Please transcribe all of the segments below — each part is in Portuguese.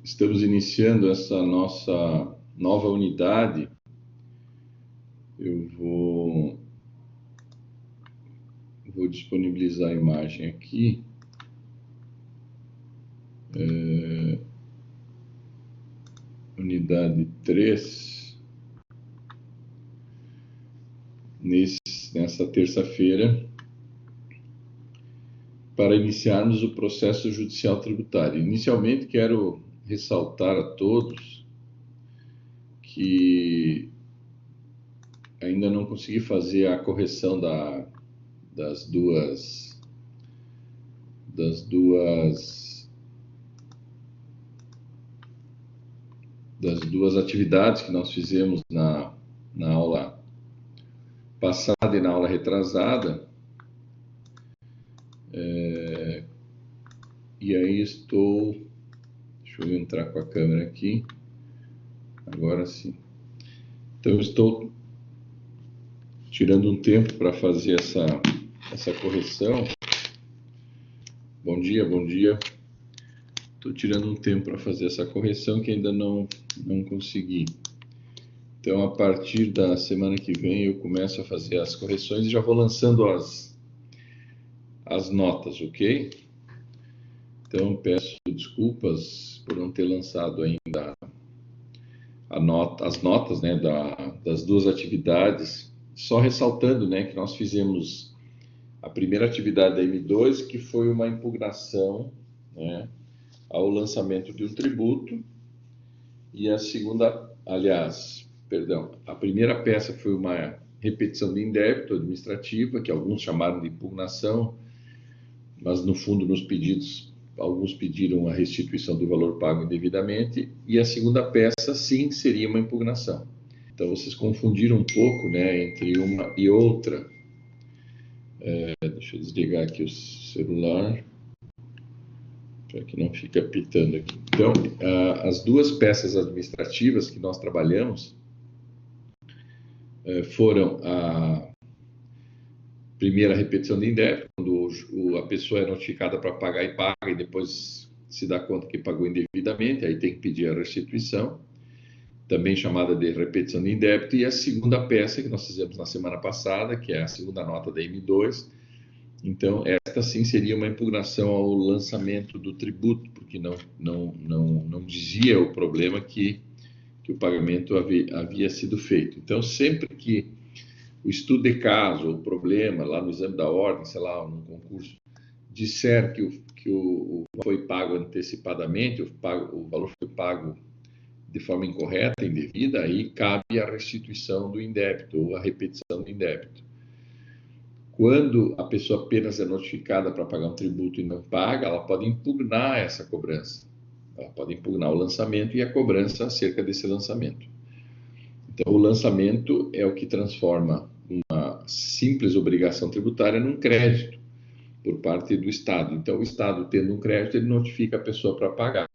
Estamos iniciando essa nossa nova unidade. Eu vou disponibilizar a imagem aqui. Unidade 3. Nessa terça-feira, para iniciarmos o processo judicial tributário. Inicialmente, quero ressaltar a todos que ainda não consegui fazer a correção das duas atividades que nós fizemos na aula passada e na aula retrasada. E aí deixa eu entrar com a câmera aqui, agora sim. Então, estou tirando um tempo para fazer essa correção. Bom dia. Estou tirando um tempo para fazer essa correção que ainda não consegui. Então, a partir da semana que vem, eu começo a fazer as correções e já vou lançando as notas, ok? Então, peço desculpas por não ter lançado ainda as notas, né, das duas atividades, só ressaltando, né, que nós fizemos a primeira atividade da M2, que foi uma impugnação, né, ao lançamento de um tributo, e a segunda, a primeira peça foi uma repetição de indébito administrativa, que alguns chamaram de impugnação, mas no fundo nos pedidos, alguns pediram a restituição do valor pago indevidamente, e a segunda peça, sim, seria uma impugnação. Então, vocês confundiram um pouco, né, entre uma e outra. Deixa eu desligar aqui o celular, para que não fique apitando aqui. Então, as duas peças administrativas que nós trabalhamos foram a primeira repetição de indébito, quando a pessoa é notificada para pagar e paga, e depois se dá conta que pagou indevidamente, aí tem que pedir a restituição, também chamada de repetição de indébito. E a segunda peça que nós fizemos na semana passada, que é a segunda nota da M2. Então, esta sim seria uma impugnação ao lançamento do tributo, porque não dizia o problema que o pagamento havia sido feito. Então, sempre que o estudo de caso, o problema, lá no exame da ordem, sei lá, no concurso, disser que o foi pago antecipadamente, o valor foi pago de forma incorreta, indevida, aí cabe a restituição do indébito ou a repetição do indébito. Quando a pessoa apenas é notificada para pagar um tributo e não paga, ela pode impugnar essa cobrança. Ela pode impugnar o lançamento e a cobrança acerca desse lançamento. Então, o lançamento é o que transforma uma simples obrigação tributária num crédito por parte do Estado. Então, o Estado, tendo um crédito, ele notifica a pessoa para pagar.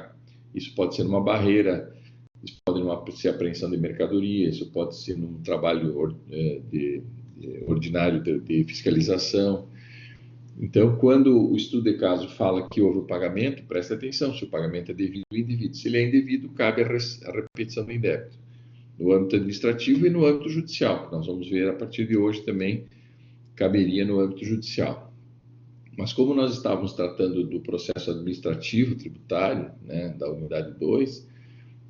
Isso pode ser uma barreira, isso pode ser apreensão de mercadoria, isso pode ser num trabalho ordinário de fiscalização. Então, quando o estudo de caso fala que houve o pagamento, presta atenção se o pagamento é devido ou indevido. Se ele é indevido, cabe a repetição do indébito, no âmbito administrativo e no âmbito judicial, que nós vamos ver a partir de hoje também caberia no âmbito judicial. Mas como nós estávamos tratando do processo administrativo tributário, né, da unidade 2,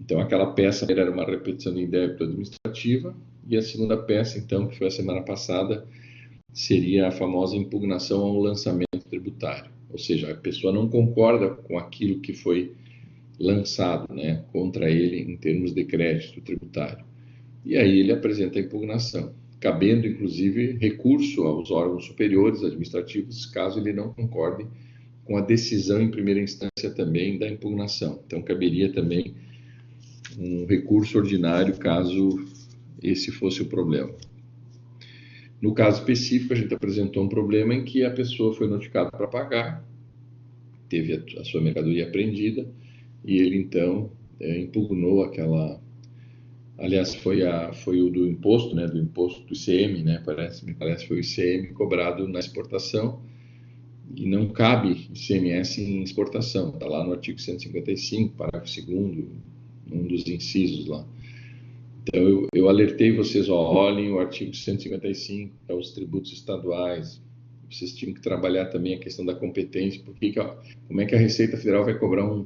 então aquela peça era uma repetição de indébito administrativa, e a segunda peça, então, que foi a semana passada, seria a famosa impugnação ao lançamento tributário. Ou seja, a pessoa não concorda com aquilo que foi lançado, né, contra ele em termos de crédito tributário. E aí ele apresenta a impugnação, cabendo, inclusive, recurso aos órgãos superiores administrativos, caso ele não concorde com a decisão em primeira instância também da impugnação. Então, caberia também um recurso ordinário, caso esse fosse o problema. No caso específico, a gente apresentou um problema em que a pessoa foi notificada para pagar, teve a sua mercadoria apreendida, e ele, então, impugnou aquela... Aliás, foi o do imposto, né, do imposto do ICM, né, me parece que foi o ICM cobrado na exportação, E não cabe ICMS em exportação, está lá no artigo 155, parágrafo 2º, um dos incisos lá. Então, eu alertei vocês, olhem o artigo 155, que é os tributos estaduais. Vocês tinham que trabalhar também a questão da competência, porque como é que a Receita Federal vai cobrar um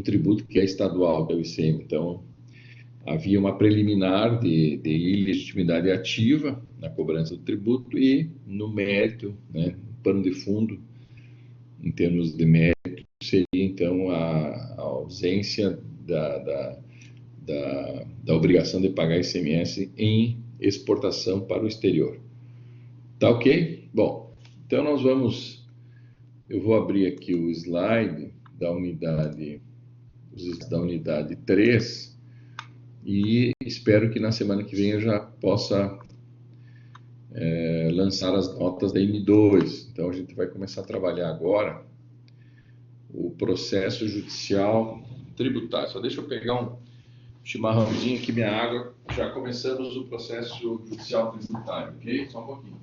tributo que é estadual, que é o ICM. Então, havia uma preliminar de ilegitimidade ativa na cobrança do tributo e, no mérito, né, no pano de fundo, em termos de mérito, seria, então, a ausência da obrigação de pagar ICMS em exportação para o exterior. Tá ok? Bom, então eu vou abrir aqui o slide da unidade 3 e espero que na semana que vem eu já possa lançar as notas da M2. Então a gente vai começar a trabalhar agora o processo judicial tributário. Só deixa eu pegar um chimarrãozinho aqui, minha água. Já começamos o processo judicial tributário, ok? Só um pouquinho.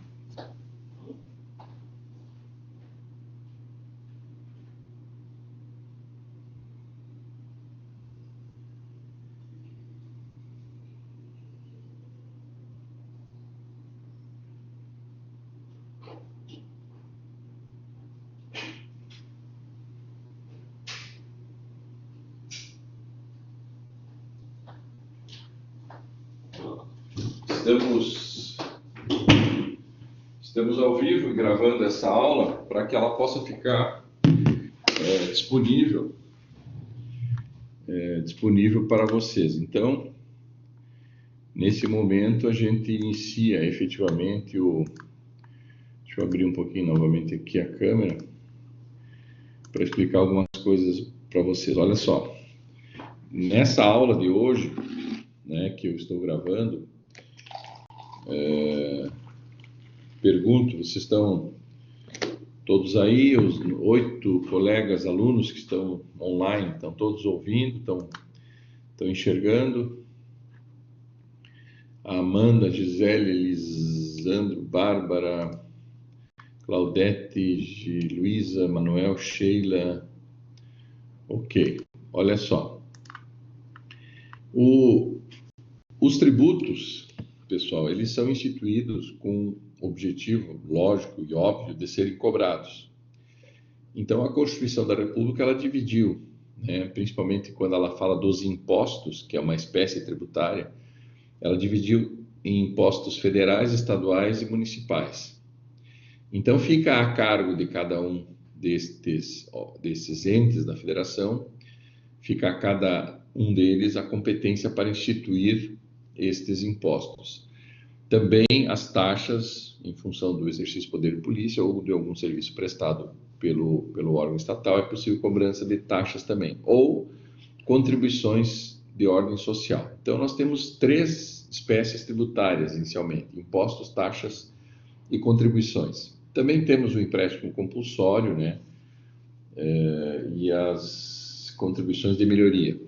Estamos ao vivo e gravando essa aula para que ela possa ficar disponível para vocês. Então, nesse momento, a gente inicia efetivamente Deixa eu abrir um pouquinho novamente aqui a câmera para explicar algumas coisas para vocês. Olha só, nessa aula de hoje, né, que eu estou gravando, pergunto, vocês estão todos aí, os 8 colegas alunos que estão online, estão todos ouvindo, estão enxergando? A Amanda, Gisele, Lisandro, Bárbara, Claudete, Luísa, Manuel, Sheila. Ok, olha só. Os tributos, pessoal, eles são instituídos com objetivo lógico e óbvio de serem cobrados. Então, a Constituição da República, ela dividiu, né, principalmente quando ela fala dos impostos, que é uma espécie tributária, ela dividiu em impostos federais, estaduais e municipais. Então, fica a cargo de cada um desses entes da federação, fica a cada um deles a competência para instituir estes impostos. Também as taxas, em função do exercício do poder de polícia ou de algum serviço prestado pelo órgão estatal, é possível cobrança de taxas também, ou contribuições de ordem social. Então, nós temos 3 espécies tributárias, inicialmente: impostos, taxas e contribuições. Também temos o empréstimo compulsório, né, e as contribuições de melhoria.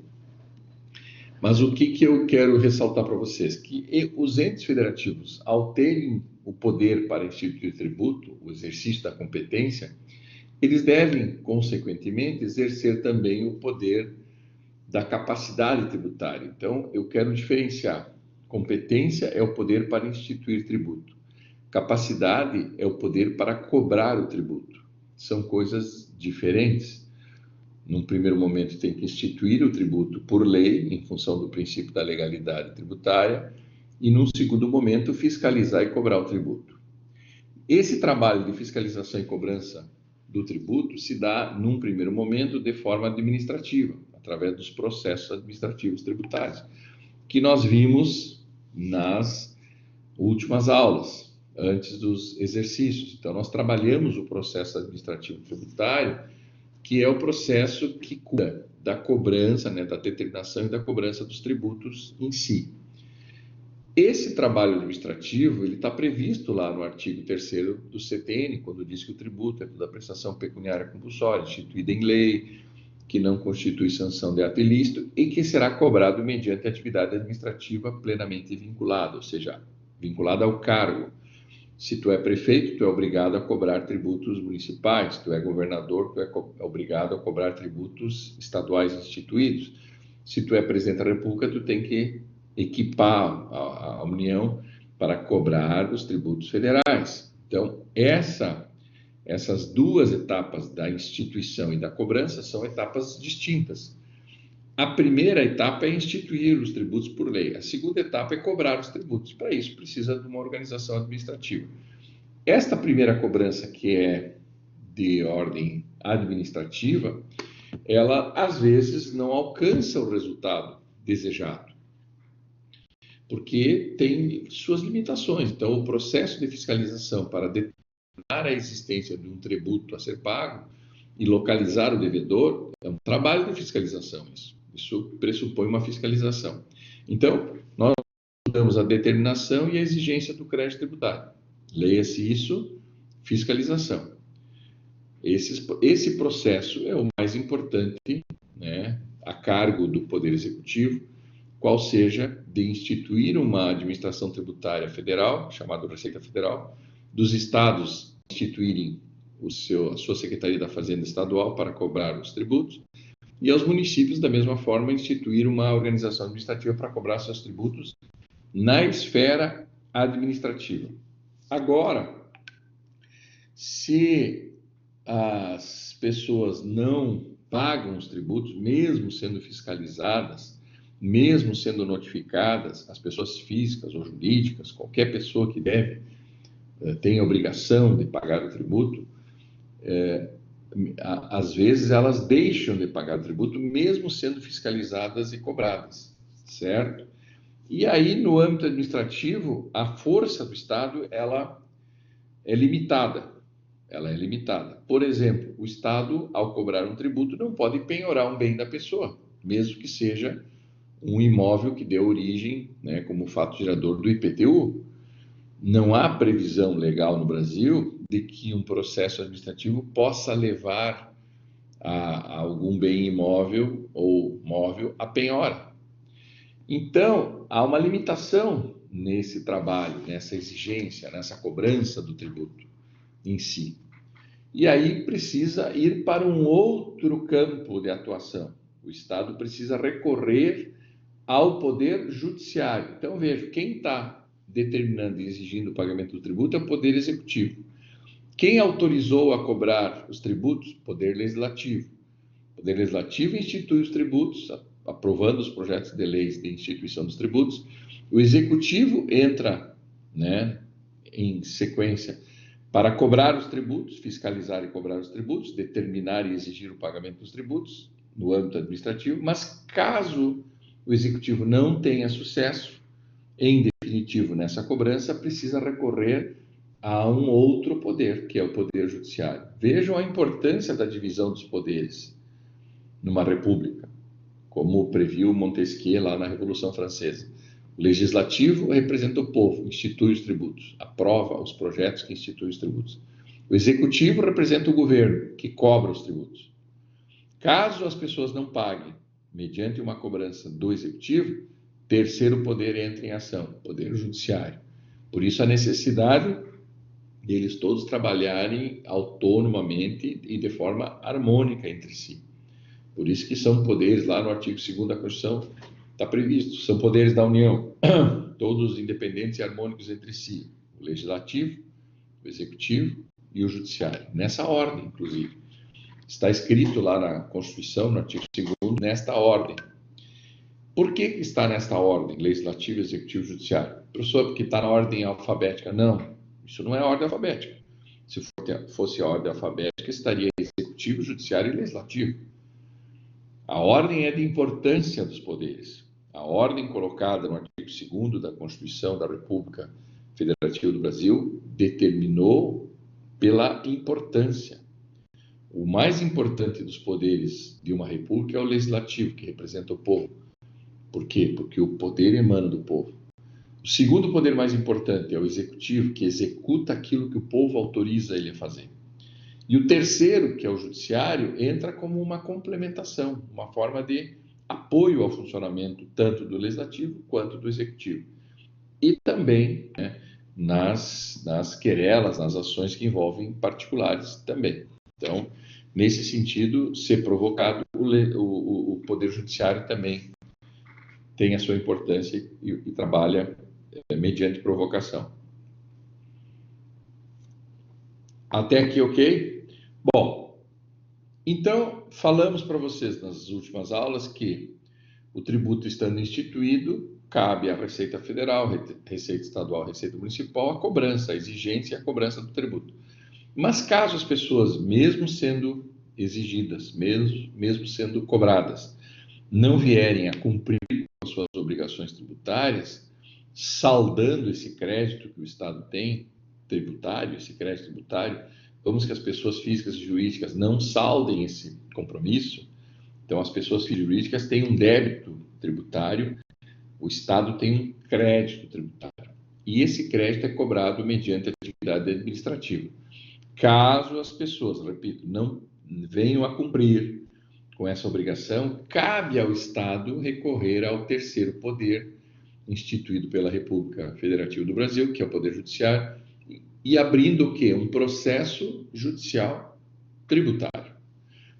Mas o que eu quero ressaltar para vocês? Que os entes federativos, ao terem o poder para instituir tributo, o exercício da competência, eles devem, consequentemente, exercer também o poder da capacidade tributária. Então, eu quero diferenciar. Competência é o poder para instituir tributo. Capacidade é o poder para cobrar o tributo. São coisas diferentes. Num primeiro momento, tem que instituir o tributo por lei, em função do princípio da legalidade tributária, e num segundo momento, fiscalizar e cobrar o tributo. Esse trabalho de fiscalização e cobrança do tributo se dá, num primeiro momento, de forma administrativa, através dos processos administrativos tributários, que nós vimos nas últimas aulas, antes dos exercícios. Então, nós trabalhamos o processo administrativo tributário, que é o processo que cuida da cobrança, né, da determinação e da cobrança dos tributos em si. Esse trabalho administrativo, ele está previsto lá no artigo 3º do CTN, quando diz que o tributo é toda prestação pecuniária compulsória, instituída em lei, que não constitui sanção de ato ilícito e que será cobrado mediante atividade administrativa plenamente vinculada, ou seja, vinculada ao cargo. Se tu é prefeito, tu é obrigado a cobrar tributos municipais. Se tu é governador, tu é obrigado a cobrar tributos estaduais instituídos. Se tu é presidente da República, tu tem que equipar a União para cobrar os tributos federais. Então, essas duas etapas da instituição e da cobrança são etapas distintas. A primeira etapa é instituir os tributos por lei. A segunda etapa é cobrar os tributos. Para isso, precisa de uma organização administrativa. Esta primeira cobrança, que é de ordem administrativa, ela, às vezes, não alcança o resultado desejado, porque tem suas limitações. Então, o processo de fiscalização para determinar a existência de um tributo a ser pago e localizar o devedor é um trabalho de fiscalização. Isso pressupõe uma fiscalização. Então, nós damos a determinação e a exigência do crédito tributário. Leia-se isso, fiscalização. Esse processo é o mais importante, né, a cargo do Poder Executivo, qual seja de instituir uma administração tributária federal, chamada Receita Federal, dos estados instituírem a sua Secretaria da Fazenda Estadual para cobrar os tributos, e aos municípios, da mesma forma, instituir uma organização administrativa para cobrar seus tributos na esfera administrativa. Agora, se as pessoas não pagam os tributos, mesmo sendo fiscalizadas, mesmo sendo notificadas, as pessoas físicas ou jurídicas, qualquer pessoa que tem a obrigação de pagar o tributo, às vezes elas deixam de pagar o tributo, mesmo sendo fiscalizadas e cobradas, certo? E aí, no âmbito administrativo, a força do Estado, ela é limitada. Por exemplo, o Estado, ao cobrar um tributo, não pode penhorar um bem da pessoa, mesmo que seja um imóvel que deu origem, né, como fato gerador do IPTU. Não há previsão legal no Brasil de que um processo administrativo possa levar a algum bem imóvel ou móvel a penhora. Então, há uma limitação nesse trabalho, nessa exigência, nessa cobrança do tributo em si. E aí precisa ir para um outro campo de atuação. O Estado precisa recorrer ao Poder Judiciário. Então, veja, quem está determinando e exigindo o pagamento do tributo é o Poder Executivo. Quem autorizou a cobrar os tributos? Poder Legislativo. O Poder Legislativo institui os tributos, aprovando os projetos de leis de instituição dos tributos. O Executivo entra, né, em sequência para cobrar os tributos, fiscalizar e cobrar os tributos, determinar e exigir o pagamento dos tributos no âmbito administrativo, mas caso o Executivo não tenha sucesso, em definitivo, nessa cobrança, precisa recorrer a um outro poder, que é o Poder Judiciário. Vejam a importância da divisão dos poderes numa república, como previu Montesquieu lá na Revolução Francesa. O Legislativo representa o povo, institui os tributos, aprova os projetos que instituem os tributos. O Executivo representa o governo, que cobra os tributos. Caso as pessoas não paguem, mediante uma cobrança do Executivo, terceiro poder entra em ação, o Poder Judiciário. Por isso a necessidade deles todos trabalharem autonomamente e de forma harmônica entre si. Por isso que são poderes, lá no artigo 2º da Constituição, está previsto, são poderes da União, todos independentes e harmônicos entre si, o Legislativo, o Executivo e o Judiciário, nessa ordem, inclusive. Está escrito lá na Constituição, no artigo 2º, nesta ordem. Por que está nesta ordem, Legislativo, Executivo e Judiciário? Professor, porque está na ordem alfabética. Não, isso não é ordem alfabética. Se fosse a ordem alfabética, estaria Executivo, Judiciário e Legislativo. A ordem é de importância dos poderes. A ordem colocada no artigo 2º da Constituição da República Federativa do Brasil determinou pela importância. O mais importante dos poderes de uma república é o legislativo, que representa o povo. Por quê? Porque o poder emana do povo. O segundo poder mais importante é o executivo, que executa aquilo que o povo autoriza ele a fazer. E o terceiro, que é o judiciário, entra como uma complementação, uma forma de apoio ao funcionamento tanto do legislativo quanto do executivo. E também, né, nas querelas, nas ações que envolvem particulares também. Então, nesse sentido, ser provocado, o Poder Judiciário também tem a sua importância e trabalha mediante provocação. Até aqui, ok? Bom, então, falamos para vocês nas últimas aulas que o tributo estando instituído, cabe à Receita Federal, Receita Estadual, Receita Municipal, a cobrança, a exigência e a cobrança do tributo. Mas caso as pessoas, mesmo sendo exigidas, mesmo sendo cobradas, não vierem a cumprir com suas obrigações tributárias, saldando esse crédito que o Estado tem, tributário, esse crédito tributário, vamos que as pessoas físicas e jurídicas não saldem esse compromisso. Então, as pessoas jurídicas têm um débito tributário, o Estado tem um crédito tributário. E esse crédito é cobrado mediante atividade administrativa. Caso as pessoas, repito, não venham a cumprir com essa obrigação, cabe ao Estado recorrer ao terceiro poder instituído pela República Federativa do Brasil, que é o Poder Judiciário, e abrindo o quê? Um processo judicial tributário.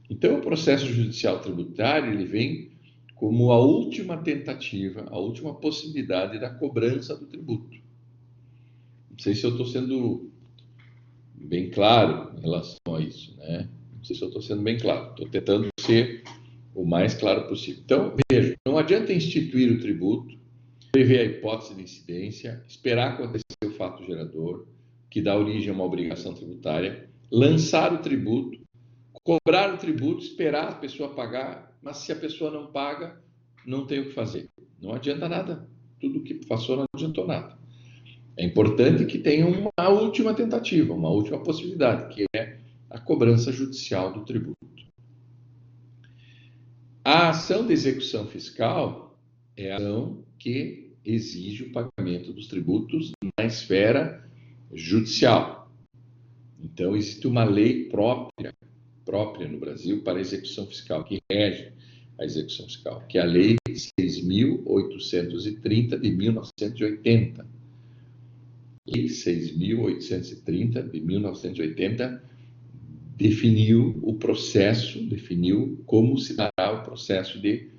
Então, o processo judicial tributário, ele vem como a última tentativa, a última possibilidade da cobrança do tributo. Não sei se eu estou sendo bem claro em relação a isso, né? Não sei se eu estou sendo bem claro. Estou tentando ser o mais claro possível. Então, veja, não adianta instituir o tributo, prever a hipótese de incidência, esperar acontecer o fato gerador, que dá origem a uma obrigação tributária, lançar o tributo, cobrar o tributo, esperar a pessoa pagar, mas se a pessoa não paga, não tem o que fazer. Não adianta nada. Tudo que passou não adiantou nada. É importante que tenha uma última tentativa, uma última possibilidade, que é a cobrança judicial do tributo. A ação de execução fiscal é a ação que exige o pagamento dos tributos na esfera judicial. Então, existe uma lei própria no Brasil para a execução fiscal, que rege a execução fiscal, que é a Lei 6.830 de 1980. Lei 6.830 de 1980 definiu o processo, definiu como se dará o processo de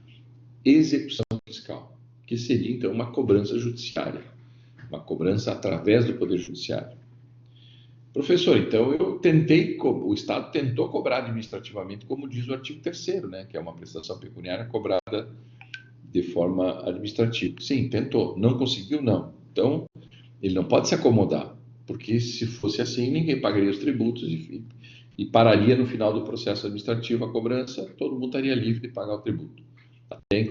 execução fiscal, que seria, então, uma cobrança judiciária, uma cobrança através do Poder Judiciário. Professor, então o Estado tentou cobrar administrativamente, como diz o artigo 3º, né, que é uma prestação pecuniária cobrada de forma administrativa. Sim, tentou. Não conseguiu? Não. Então, ele não pode se acomodar, porque se fosse assim, ninguém pagaria os tributos e pararia no final do processo administrativo a cobrança, todo mundo estaria livre de pagar o tributo. Até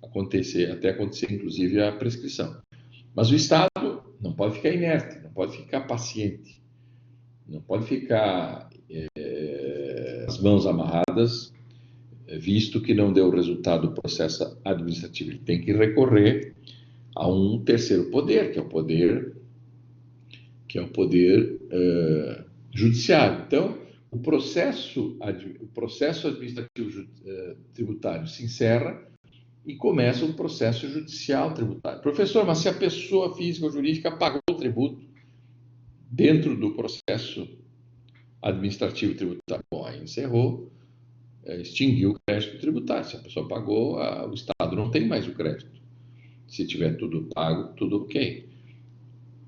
acontecer, inclusive, a prescrição. Mas o Estado não pode ficar inerte, não pode ficar paciente, não pode ficar as mãos amarradas, visto que não deu resultado o processo administrativo. Ele tem que recorrer a um terceiro poder, que é o poder judiciário. Então, o processo administrativo tributário se encerra e começa um processo judicial tributário. Professor, mas se a pessoa física ou jurídica pagou o tributo dentro do processo administrativo tributário, bom, aí encerrou, extinguiu o crédito tributário. Se a pessoa pagou, o Estado não tem mais o crédito. Se tiver tudo pago, tudo ok.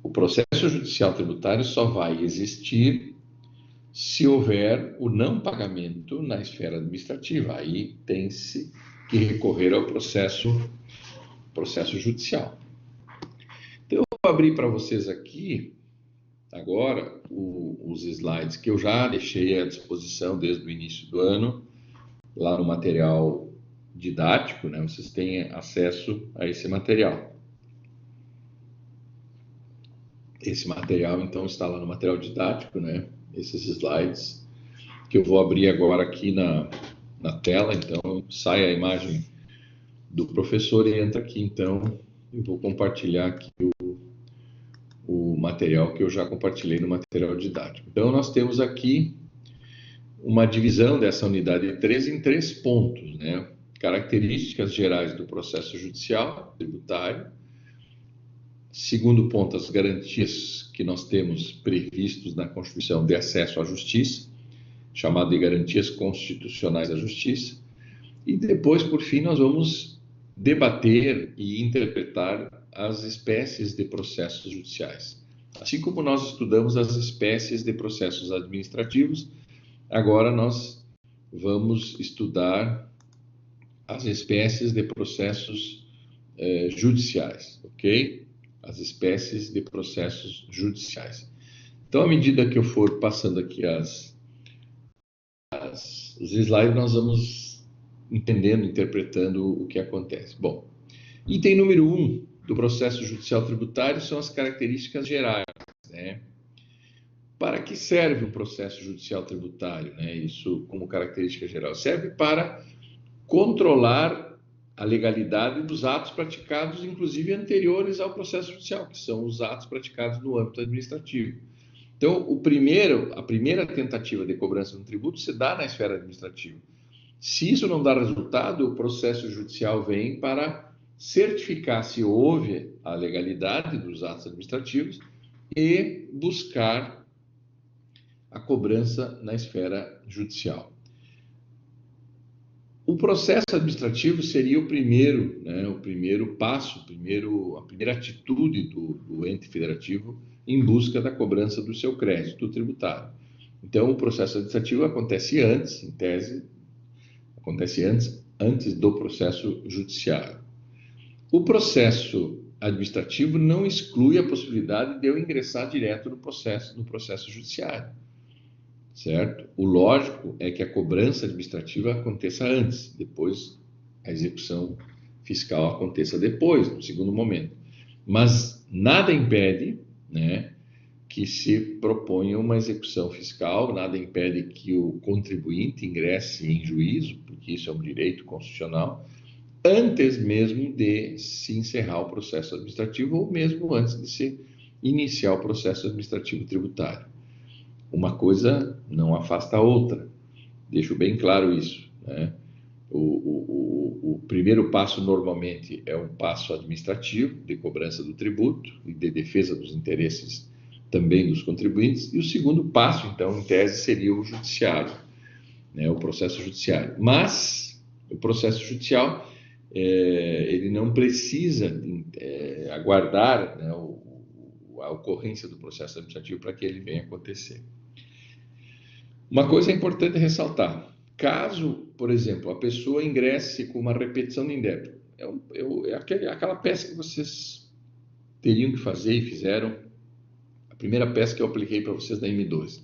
O processo judicial tributário só vai existir se houver o não pagamento na esfera administrativa. Aí tem-se que recorrer ao processo judicial. Então, eu vou abrir para vocês aqui, agora, os slides que eu já deixei à disposição desde o início do ano, lá no material didático, né? Vocês têm acesso a esse material. Esse material, então, está lá no material didático, né? Esses slides, que eu vou abrir agora aqui na tela. Então, sai a imagem do professor e entra aqui. Então, eu vou compartilhar aqui o material que eu já compartilhei no material didático. Então, nós temos aqui uma divisão dessa unidade 3 em 3 pontos, né? Características gerais do processo judicial tributário, Segundo ponto, as garantias que nós temos previstos na Constituição de acesso à justiça, chamado de garantias constitucionais à justiça. E depois, por fim, nós vamos debater e interpretar as espécies de processos judiciais. Assim como nós estudamos as espécies de processos administrativos, agora nós vamos estudar as espécies de processos judiciais, ok? As espécies de processos judiciais. Então, à medida que eu for passando aqui os slides, nós vamos entendendo, interpretando o que acontece. Bom, item número 1 do processo judicial tributário são as características gerais, né? Para que serve o processo judicial tributário, né? Isso como característica geral. Serve para controlar a legalidade dos atos praticados, inclusive anteriores ao processo judicial, que são os atos praticados no âmbito administrativo. Então, a primeira tentativa de cobrança de um tributo se dá na esfera administrativa. Se isso não dá resultado, o processo judicial vem para certificar se houve a legalidade dos atos administrativos e buscar a cobrança na esfera judicial. O processo administrativo seria o primeiro, né, o primeiro passo, a primeira atitude do ente federativo em busca da cobrança do seu crédito tributário. Então, o processo administrativo acontece antes, em tese, acontece antes do processo judiciário. O processo administrativo não exclui a possibilidade de eu ingressar direto no processo judiciário, certo? O lógico é que a cobrança administrativa aconteça antes, depois a execução fiscal aconteça depois, no segundo momento. Mas nada impede, né, que se proponha uma execução fiscal, nada impede que o contribuinte ingresse em juízo, porque isso é um direito constitucional, antes mesmo de se encerrar o processo administrativo ou mesmo antes de se iniciar o processo administrativo tributário. Uma coisa não afasta a outra, deixo bem claro isso, né? O primeiro passo normalmente é um passo administrativo de cobrança do tributo e de defesa dos interesses também dos contribuintes, e o segundo passo, então, em tese, seria o judiciário, né? O processo judiciário. Mas o processo judicial, ele não precisa aguardar, né, a ocorrência do processo administrativo para que ele venha acontecer. Uma coisa é importante ressaltar: caso, por exemplo, a pessoa ingresse com uma repetição de indébito, aquela peça que vocês teriam que fazer e fizeram, a primeira peça que eu apliquei para vocês na M2.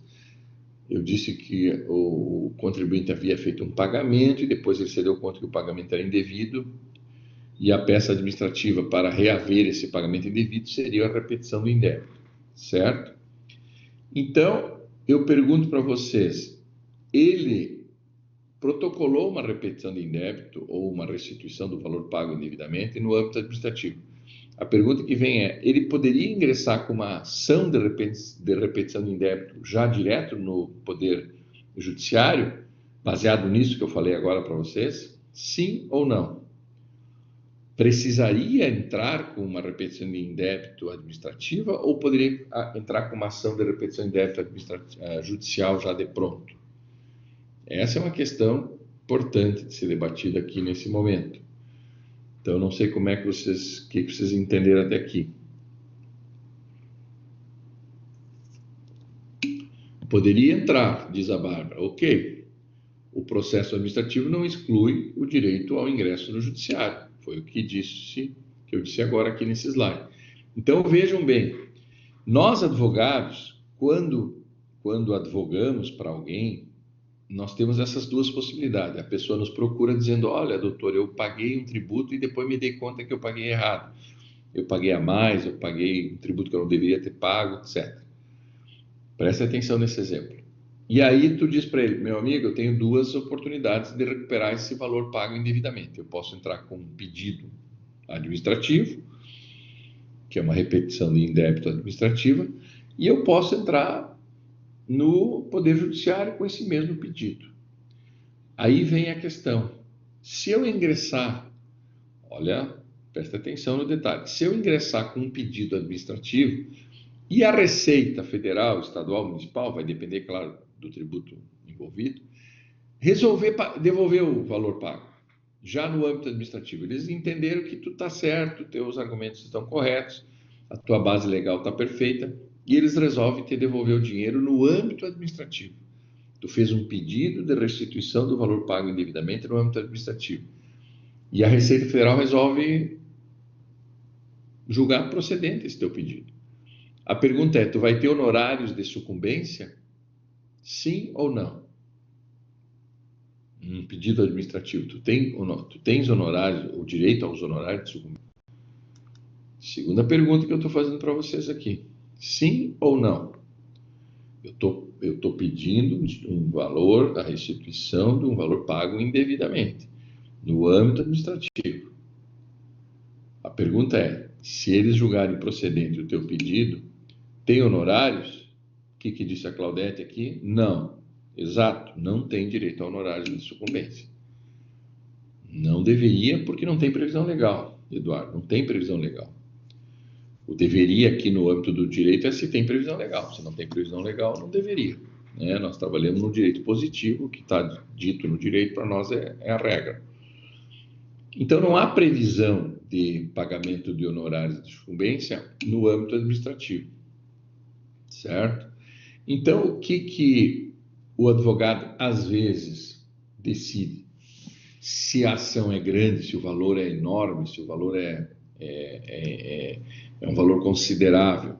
Eu disse que o contribuinte havia feito um pagamento e depois ele se deu conta que o pagamento era indevido, e a peça administrativa para reaver esse pagamento indevido seria a repetição do indébito, certo? Então, eu pergunto para vocês, ele protocolou uma repetição de indébito ou uma restituição do valor pago indevidamente no âmbito administrativo. A pergunta que vem é, ele poderia ingressar com uma ação de repetição de indébito já direto no Poder Judiciário, baseado nisso que eu falei agora para vocês? Sim ou não? Precisaria entrar com uma repetição de indébito administrativa ou poderia entrar com uma ação de repetição de indébito judicial já de pronto? Essa é uma questão importante de ser debatida aqui nesse momento. Então, não sei como é que vocês entenderam até aqui. Poderia entrar, diz a Bárbara. Ok, o processo administrativo não exclui o direito ao ingresso no judiciário. Foi o que eu disse agora aqui nesse slide. Então, vejam bem, nós advogados, quando advogamos para alguém, nós temos essas duas possibilidades. A pessoa nos procura dizendo, olha, doutor, eu paguei um tributo e depois me dei conta que eu paguei errado. Eu paguei a mais, eu paguei um tributo que eu não deveria ter pago, etc. Preste atenção nesse exemplo. E aí tu diz para ele, meu amigo, eu tenho duas oportunidades de recuperar esse valor pago indevidamente. Eu posso entrar com um pedido administrativo, que é uma repetição de indébito administrativa, e eu posso entrar no Poder Judiciário com esse mesmo pedido. Aí vem a questão, se eu ingressar, olha, Presta atenção no detalhe. Se eu ingressar com um pedido administrativo e a Receita Federal, Estadual, Municipal, vai depender, claro, do tributo envolvido, resolver devolver o valor pago, já no âmbito administrativo, eles entenderam que tu está certo, teus argumentos estão corretos, a tua base legal está perfeita, e eles resolvem te devolver o dinheiro no âmbito administrativo. Tu fez um pedido de restituição do valor pago indevidamente no âmbito administrativo. E a Receita Federal resolve julgar procedente esse teu pedido. A pergunta é, tu vai ter honorários de sucumbência? Sim ou não? Um pedido administrativo, tu tens honorários, o direito aos honorários de sucumbência? Segunda pergunta que eu estou fazendo para vocês aqui. Sim ou não? Eu estou pedindo um valor da restituição de um valor pago indevidamente, no âmbito administrativo. A pergunta é, se eles julgarem procedente o teu pedido, tem honorários? O que disse a Claudete aqui? Não. Exato, não tem direito a honorários de sucumbência. Não deveria, porque não tem previsão legal, Eduardo, não tem previsão legal. O deveria aqui no âmbito do direito é se tem previsão legal. Se não tem previsão legal, não deveria. Né? Nós trabalhamos no direito positivo, o que está dito no direito para nós é a regra. Então, não há previsão de pagamento de honorários de sucumbência no âmbito administrativo. Certo? Então, o que o advogado, às vezes, decide? Se a ação é grande, se o valor é enorme, se o valor é um valor considerável,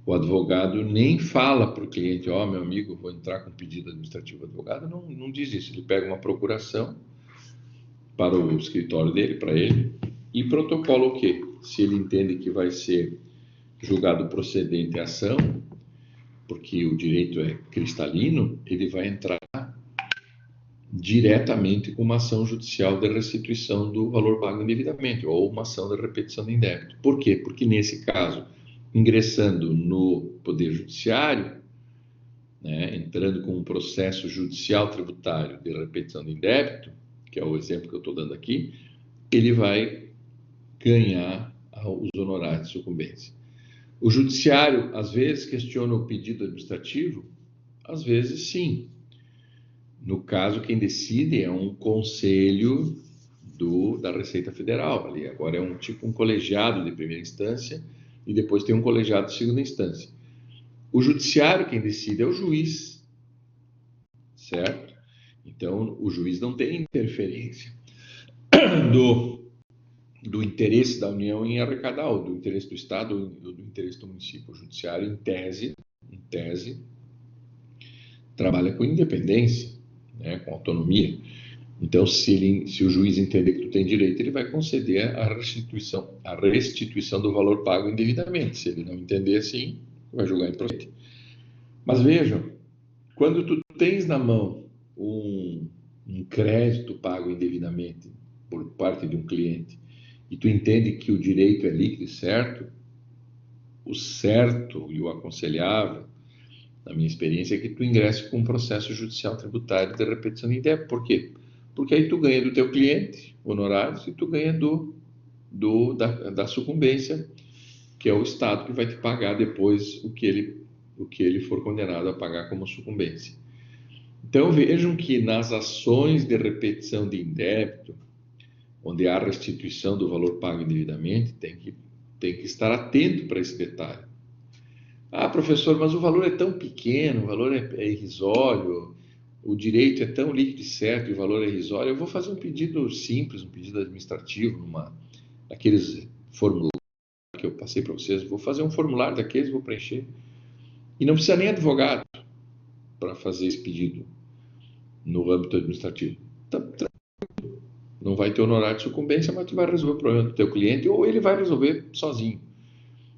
o advogado nem fala para o cliente, ó, meu amigo, vou entrar com pedido administrativo. O advogado não diz isso, ele pega uma procuração para o escritório dele, para ele, e protocola o quê? Se ele entende que vai ser julgado procedente a ação, porque o direito é cristalino, ele vai entrar diretamente com uma ação judicial de restituição do valor pago indevidamente, ou uma ação de repetição de indébito. Por quê? Porque nesse caso, ingressando no Poder Judiciário, né, entrando com um processo judicial tributário de repetição de indébito, que é o exemplo que eu estou dando aqui, ele vai ganhar os honorários de sucumbência. O judiciário, às vezes, questiona o pedido administrativo? Às vezes, sim. No caso, quem decide é um conselho da Receita Federal. Ali. Agora é um colegiado de primeira instância e depois tem um colegiado de segunda instância. O judiciário, quem decide é o juiz, certo? Então, o juiz não tem interferência do interesse da União em arrecadar, ou do interesse do Estado, ou do interesse do município. O judiciário, em tese, trabalha com independência, né, com autonomia. Então, se o juiz entender que tu tem direito, ele vai conceder a restituição do valor pago indevidamente. Se ele não entender assim, vai julgar improcedente. Mas vejam, quando tu tens na mão um crédito pago indevidamente por parte de um cliente, e tu entende que o direito é líquido e certo, o certo e o aconselhável, na minha experiência, é que tu ingresse com um processo judicial tributário de repetição de indébito. Por quê? Porque aí tu ganha do teu cliente honorários e tu ganha da sucumbência, que é o Estado que vai te pagar depois o que ele for condenado a pagar como sucumbência. Então vejam que nas ações de repetição de indébito, onde há restituição do valor pago indevidamente, tem que estar atento para esse detalhe. Ah, professor, mas o valor é tão pequeno, o valor é irrisório, o direito é tão líquido e certo e o valor é irrisório. Eu vou fazer um pedido simples, um pedido administrativo, naqueles formulários que eu passei para vocês. Vou fazer um formulário daqueles, vou preencher. E não precisa nem advogado para fazer esse pedido no âmbito administrativo. Não vai ter honorário de sucumbência, mas tu vai resolver o problema do teu cliente ou ele vai resolver sozinho.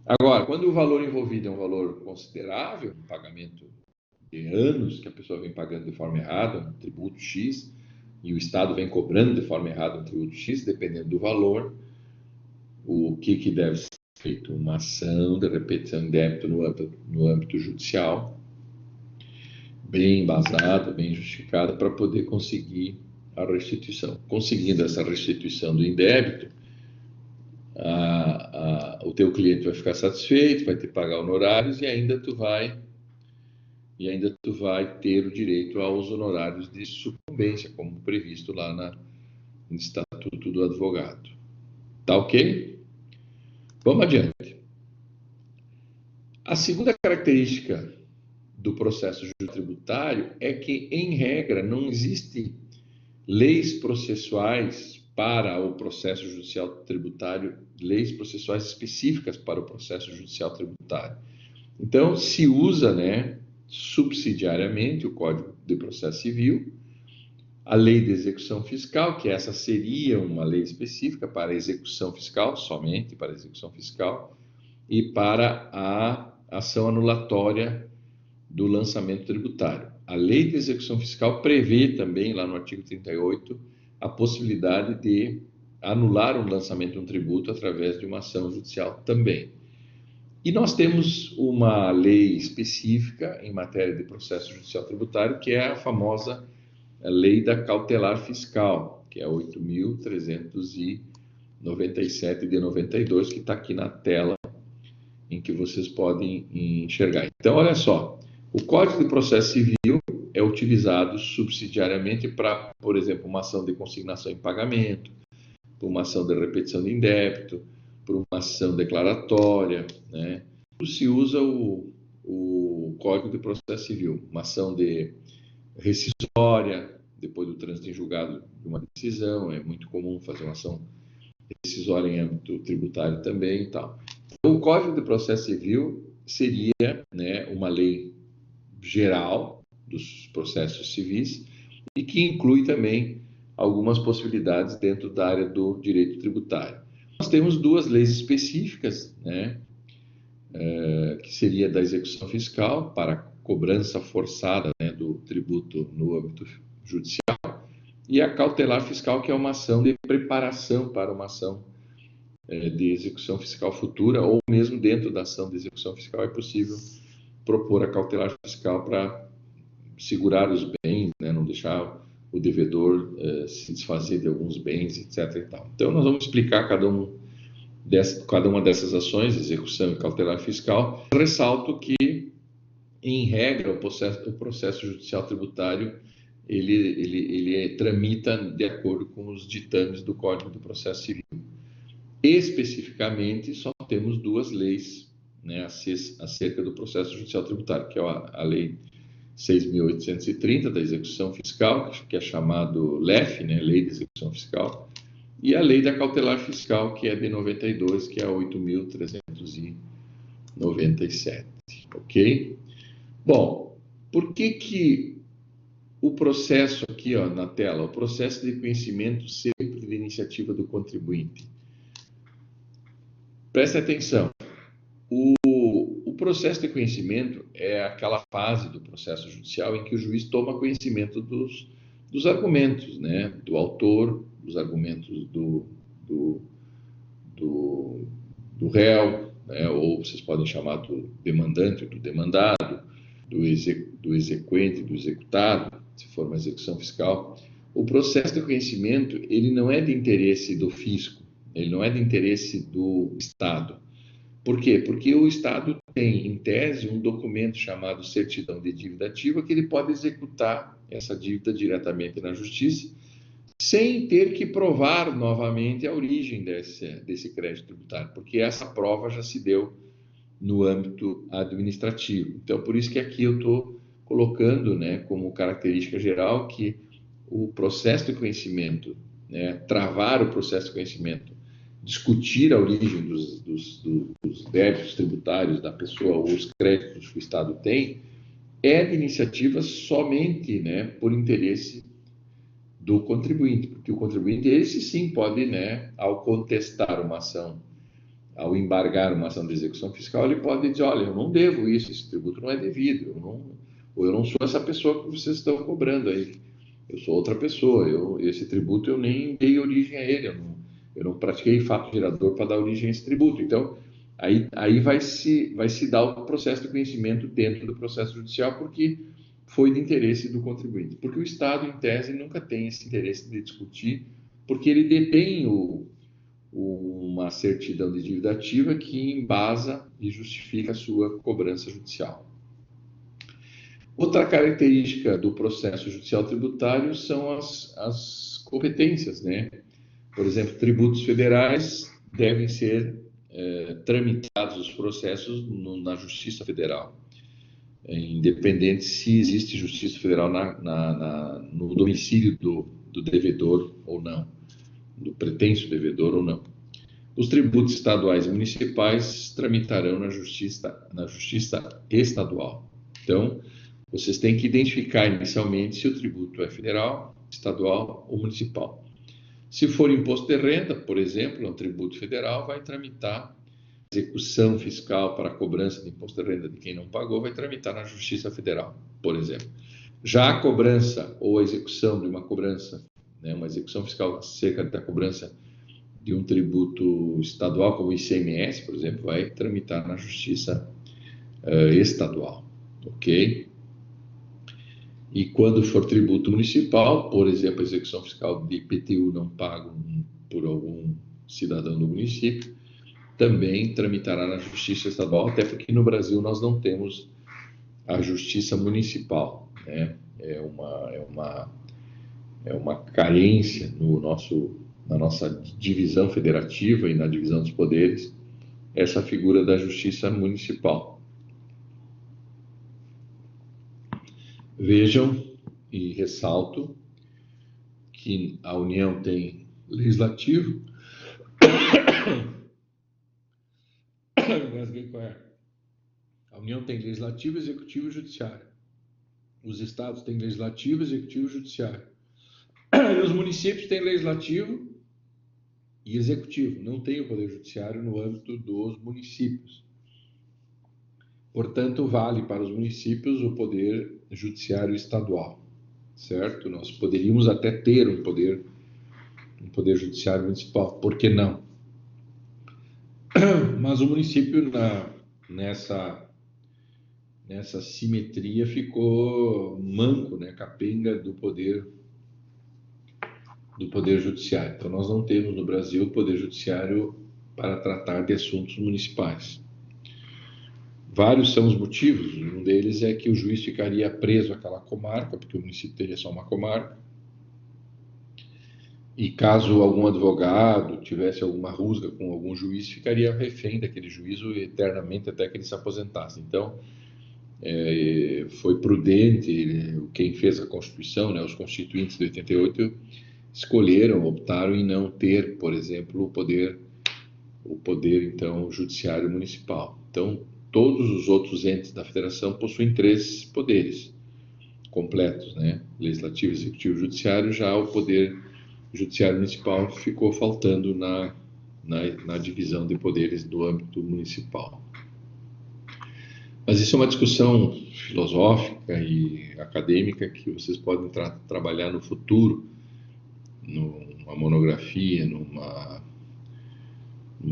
Agora, quando o valor envolvido é um valor considerável, um pagamento de anos que a pessoa vem pagando de forma errada, um tributo X, e o Estado vem cobrando de forma errada um tributo X, dependendo do valor, o que deve ser feito? Uma ação de repetição de débito no âmbito judicial, bem embasada, bem justificada, para poder conseguir a restituição. Conseguindo essa restituição do indébito, o teu cliente vai ficar satisfeito, vai te pagar honorários e ainda tu vai ter o direito aos honorários de sucumbência, como previsto lá no Estatuto do Advogado. Tá ok? Vamos adiante. A segunda característica do processo tributário é que, em regra, não existe leis processuais para o processo judicial tributário, leis processuais específicas para o processo judicial tributário. Então, se usa, subsidiariamente o Código de Processo Civil, a Lei de Execução Fiscal, que essa seria uma lei específica para a execução fiscal, somente para a execução fiscal, e para a ação anulatória do lançamento tributário. A Lei de Execução Fiscal prevê também, lá no artigo 38, a possibilidade de anular o lançamento de um tributo através de uma ação judicial também. E nós temos uma lei específica em matéria de processo judicial tributário, que é a famosa Lei da Cautelar Fiscal, que é 8.397 de 92, que está aqui na tela, em que vocês podem enxergar. Então, olha só, o Código de Processo Civil é utilizado subsidiariamente para, por exemplo, uma ação de consignação em pagamento, para uma ação de repetição de indébito, para uma ação declaratória, né? Se usa o Código de Processo Civil, uma ação de rescisória, depois do trânsito em julgado de uma decisão, é muito comum fazer uma ação rescisória em âmbito tributário também e tal. Então, o Código de Processo Civil seria, uma lei geral dos processos civis e que inclui também algumas possibilidades dentro da área do direito tributário. Nós temos duas leis específicas, que seria da execução fiscal para cobrança forçada, do tributo no âmbito judicial, e a cautelar fiscal, que é uma ação de preparação para uma ação de execução fiscal futura, ou mesmo dentro da ação de execução fiscal é possível propor a cautelar fiscal para segurar os bens, não deixar o devedor se desfazer de alguns bens, etc. E tal. Então, nós vamos explicar cada uma dessas ações, execução e cautelar fiscal. Ressalto que, em regra, o processo judicial tributário ele tramita de acordo com os ditames do Código do Processo Civil. Especificamente, só temos duas leis, acerca do processo judicial tributário, que é a Lei 6.830 da execução fiscal, que é chamado LEF, Lei de Execução Fiscal, e a Lei da Cautelar Fiscal, que é de 92, que é a 8.397, ok? Bom, por que o processo aqui, na tela, o processo de conhecimento sempre de iniciativa do contribuinte? Preste atenção, o processo de conhecimento é aquela fase do processo judicial em que o juiz toma conhecimento dos argumentos, do autor, dos argumentos do réu, ou vocês podem chamar do demandante, do demandado, do exequente, do executado, se for uma execução fiscal. O processo de conhecimento, ele não é de interesse do fisco, ele não é de interesse do Estado. Por quê? Porque o Estado tem, em tese, um documento chamado certidão de dívida ativa, que ele pode executar essa dívida diretamente na justiça, sem ter que provar novamente a origem desse crédito tributário, porque essa prova já se deu no âmbito administrativo. Então, por isso que aqui eu estou colocando, como característica geral, que o processo de conhecimento, travar o processo de conhecimento, discutir a origem dos débitos tributários da pessoa ou os créditos que o Estado tem, é de iniciativa somente, por interesse do contribuinte, porque o contribuinte, esse sim pode, ao contestar uma ação, ao embargar uma ação de execução fiscal, ele pode dizer, olha, eu não devo isso, esse tributo não é devido, eu não sou essa pessoa que vocês estão cobrando aí, eu sou outra pessoa, esse tributo eu nem dei origem a ele, eu não pratiquei fato gerador para dar origem a esse tributo. Então, aí vai se dar o processo de conhecimento dentro do processo judicial, porque foi de interesse do contribuinte. Porque o Estado, em tese, nunca tem esse interesse de discutir, porque ele detém uma certidão de dívida ativa que embasa e justifica a sua cobrança judicial. Outra característica do processo judicial tributário são as competências, né? Por exemplo, tributos federais devem ser tramitados os processos na Justiça Federal, independente se existe Justiça Federal no domicílio do devedor ou não, do pretenso devedor ou não. Os tributos estaduais e municipais tramitarão na Justiça Estadual. Então, vocês têm que identificar inicialmente se o tributo é federal, estadual ou municipal. Se for imposto de renda, por exemplo, é um tributo federal, vai tramitar a execução fiscal para a cobrança de imposto de renda de quem não pagou, vai tramitar na Justiça Federal, por exemplo. Já a cobrança ou a execução de uma cobrança, né, uma execução fiscal acerca da cobrança de um tributo estadual, como o ICMS, por exemplo, vai tramitar na Justiça Estadual, ok? E quando for tributo municipal, por exemplo, a execução fiscal de IPTU não pago por algum cidadão do município, também tramitará na Justiça Estadual, até porque no Brasil nós não temos a Justiça Municipal, né? É uma carência na nossa divisão federativa e na divisão dos poderes, essa figura da Justiça Municipal. Vejam e ressalto que a União tem legislativo, a União tem legislativo, executivo e judiciário. Os estados têm legislativo, executivo e judiciário. E os municípios têm legislativo e executivo, não tem o poder judiciário no âmbito dos municípios. Portanto, vale para os municípios o poder judiciário estadual, certo? Nós poderíamos até ter um poder judiciário municipal, por que não? Mas o município nessa simetria ficou manco, né, capenga do poder judiciário. Então nós não temos no Brasil o poder judiciário para tratar de assuntos municipais. Vários são os motivos, um deles é que o juiz ficaria preso àquela comarca, porque o município teria só uma comarca, e caso algum advogado tivesse alguma rusga com algum juiz, ficaria refém daquele juízo eternamente até que ele se aposentasse. Então, foi prudente, quem fez a Constituição, né, os constituintes de 88, optaram em não ter, por exemplo, o poder então, judiciário municipal. Então, todos os outros entes da federação possuem 3 poderes completos, né? Legislativo, executivo e judiciário. Já o poder judiciário municipal ficou faltando na divisão de poderes do âmbito municipal. Mas isso é uma discussão filosófica e acadêmica que vocês podem trabalhar no futuro, numa monografia, numa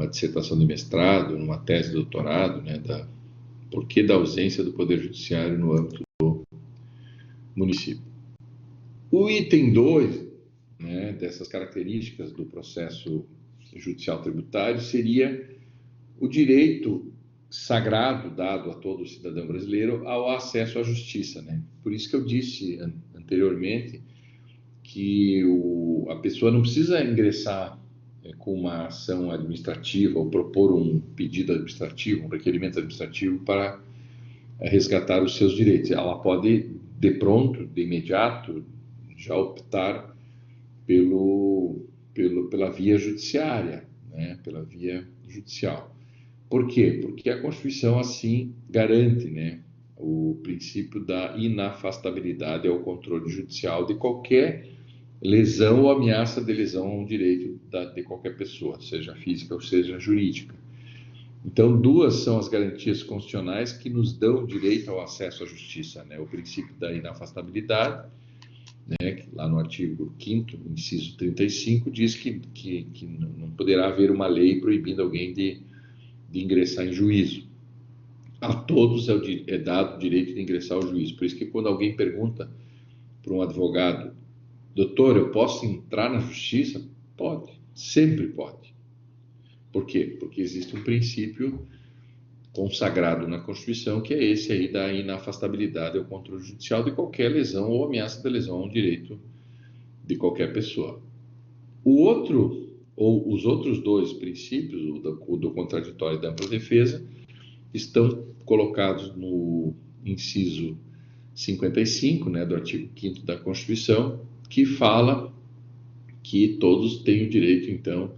dissertação de mestrado, numa tese de doutorado, né, porquê da ausência do Poder Judiciário no âmbito do município. O item 2, né, dessas características do processo judicial tributário seria o direito sagrado dado a todo cidadão brasileiro ao acesso à justiça, né? Por isso que eu disse anteriormente que a pessoa não precisa ingressar com uma ação administrativa ou propor um pedido administrativo, um requerimento administrativo para resgatar os seus direitos. Ela pode, de pronto, de imediato, já optar pela via judiciária, né? Pela via judicial. Por quê? Porque a Constituição assim garante, né, o princípio da inafastabilidade ao controle judicial de qualquer lesão ou ameaça de lesão a um direito de qualquer pessoa, seja física ou seja jurídica. Então, 2 são as garantias constitucionais que nos dão direito ao acesso à justiça, né? O princípio da inafastabilidade, né, que lá no artigo 5º, inciso 35, diz que não poderá haver uma lei proibindo alguém de ingressar em juízo. A todos é dado o direito de ingressar ao juízo. Por isso que quando alguém pergunta para um advogado: doutor, eu posso entrar na justiça? Pode, sempre pode. Por quê? Porque existe um princípio consagrado na Constituição, que é esse aí da inafastabilidade ao controle judicial de qualquer lesão ou ameaça de lesão a um direito de qualquer pessoa. O outro, ou os outros dois princípios, o do contraditório e da ampla defesa, estão colocados no inciso 55, né, do artigo 5º da Constituição, que fala que todos têm o direito, então,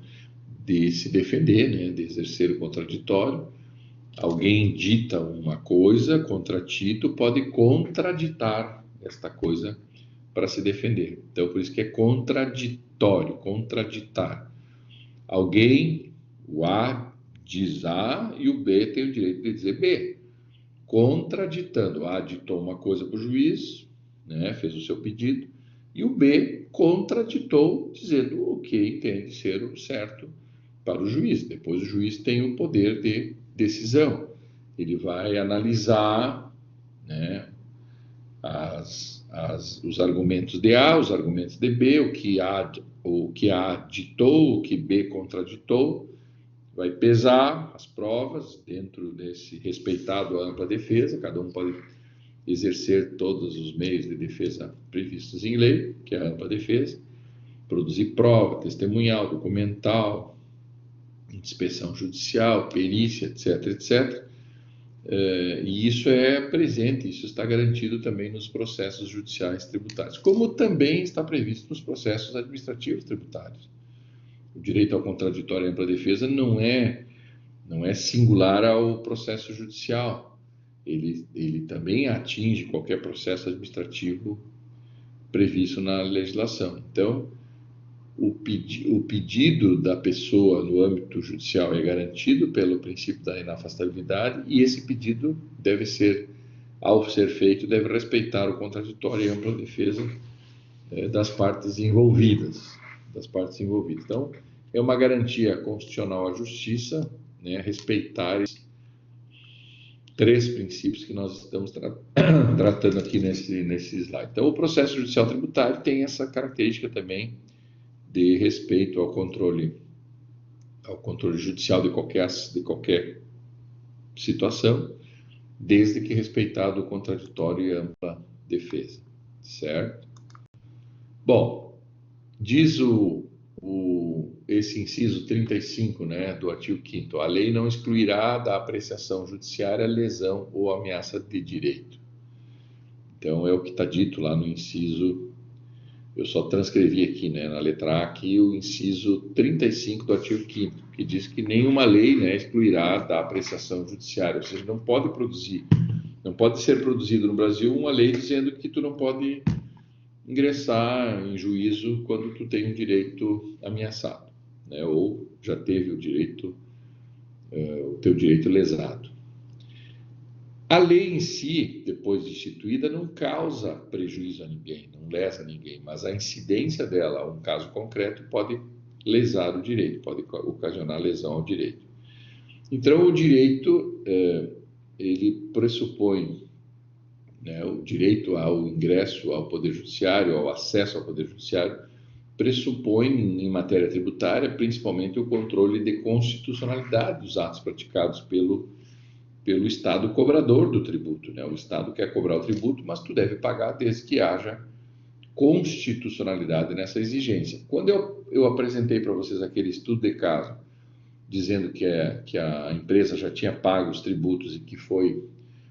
de se defender, né, de exercer o contraditório. Alguém dita uma coisa contra ti, tu pode contraditar esta coisa para se defender. Então, por isso que é contraditório, contraditar. Alguém, o A diz A e o B tem o direito de dizer B. Contraditando, o A ditou uma coisa para o juiz, né, fez o seu pedido, e o B contraditou, dizendo o que entende ser o certo para o juiz. Depois o juiz tem o poder de decisão. Ele vai analisar, né, os argumentos de A, os argumentos de B, o que A ditou, o que B contraditou, vai pesar as provas dentro desse respeitado a ampla defesa. Cada um pode exercer todos os meios de defesa previstos em lei, que é a ampla defesa, produzir prova, testemunhal, documental, inspeção judicial, perícia, etc, etc. E isso é presente, isso está garantido também nos processos judiciais tributários, como também está previsto nos processos administrativos tributários. O direito ao contraditório e ampla defesa não é singular ao processo judicial. Ele também atinge qualquer processo administrativo previsto na legislação. Então, o pedido da pessoa no âmbito judicial é garantido pelo princípio da inafastabilidade, e esse pedido deve ser, ao ser feito, deve respeitar o contraditório e a ampla defesa das partes envolvidas. Então, é uma garantia constitucional à justiça, né, respeitar esses três princípios que nós estamos tratando aqui nesse slide. Então, o processo judicial tributário tem essa característica também de respeito ao controle judicial de qualquer situação, desde que respeitado o contraditório e ampla defesa, certo? Bom, diz esse inciso 35, né, do artigo 5º, a lei não excluirá da apreciação judiciária lesão ou ameaça de direito. Então, é o que está dito lá no inciso. Eu só transcrevi aqui, né, na letra A, aqui, o inciso 35 do artigo 5º, que diz que nenhuma lei, né, excluirá da apreciação judiciária. Ou seja, não pode ser produzido no Brasil uma lei dizendo que tu não pode ingressar em juízo quando tu tem um direito ameaçado, né, ou já teve o teu direito lesado. A lei em si, depois de instituída, não causa prejuízo a ninguém, não lesa ninguém, mas a incidência dela a um caso concreto pode lesar o direito, pode ocasionar lesão ao direito. Então, o direito, ele pressupõe, né, o direito ao ingresso ao Poder Judiciário, ao acesso ao Poder Judiciário, pressupõe, em matéria tributária, principalmente o controle de constitucionalidade dos atos praticados pelo Estado cobrador do tributo, né? O Estado quer cobrar o tributo, mas tu deve pagar desde que haja constitucionalidade nessa exigência. Quando eu apresentei para vocês aquele estudo de caso, dizendo que a empresa já tinha pago os tributos e que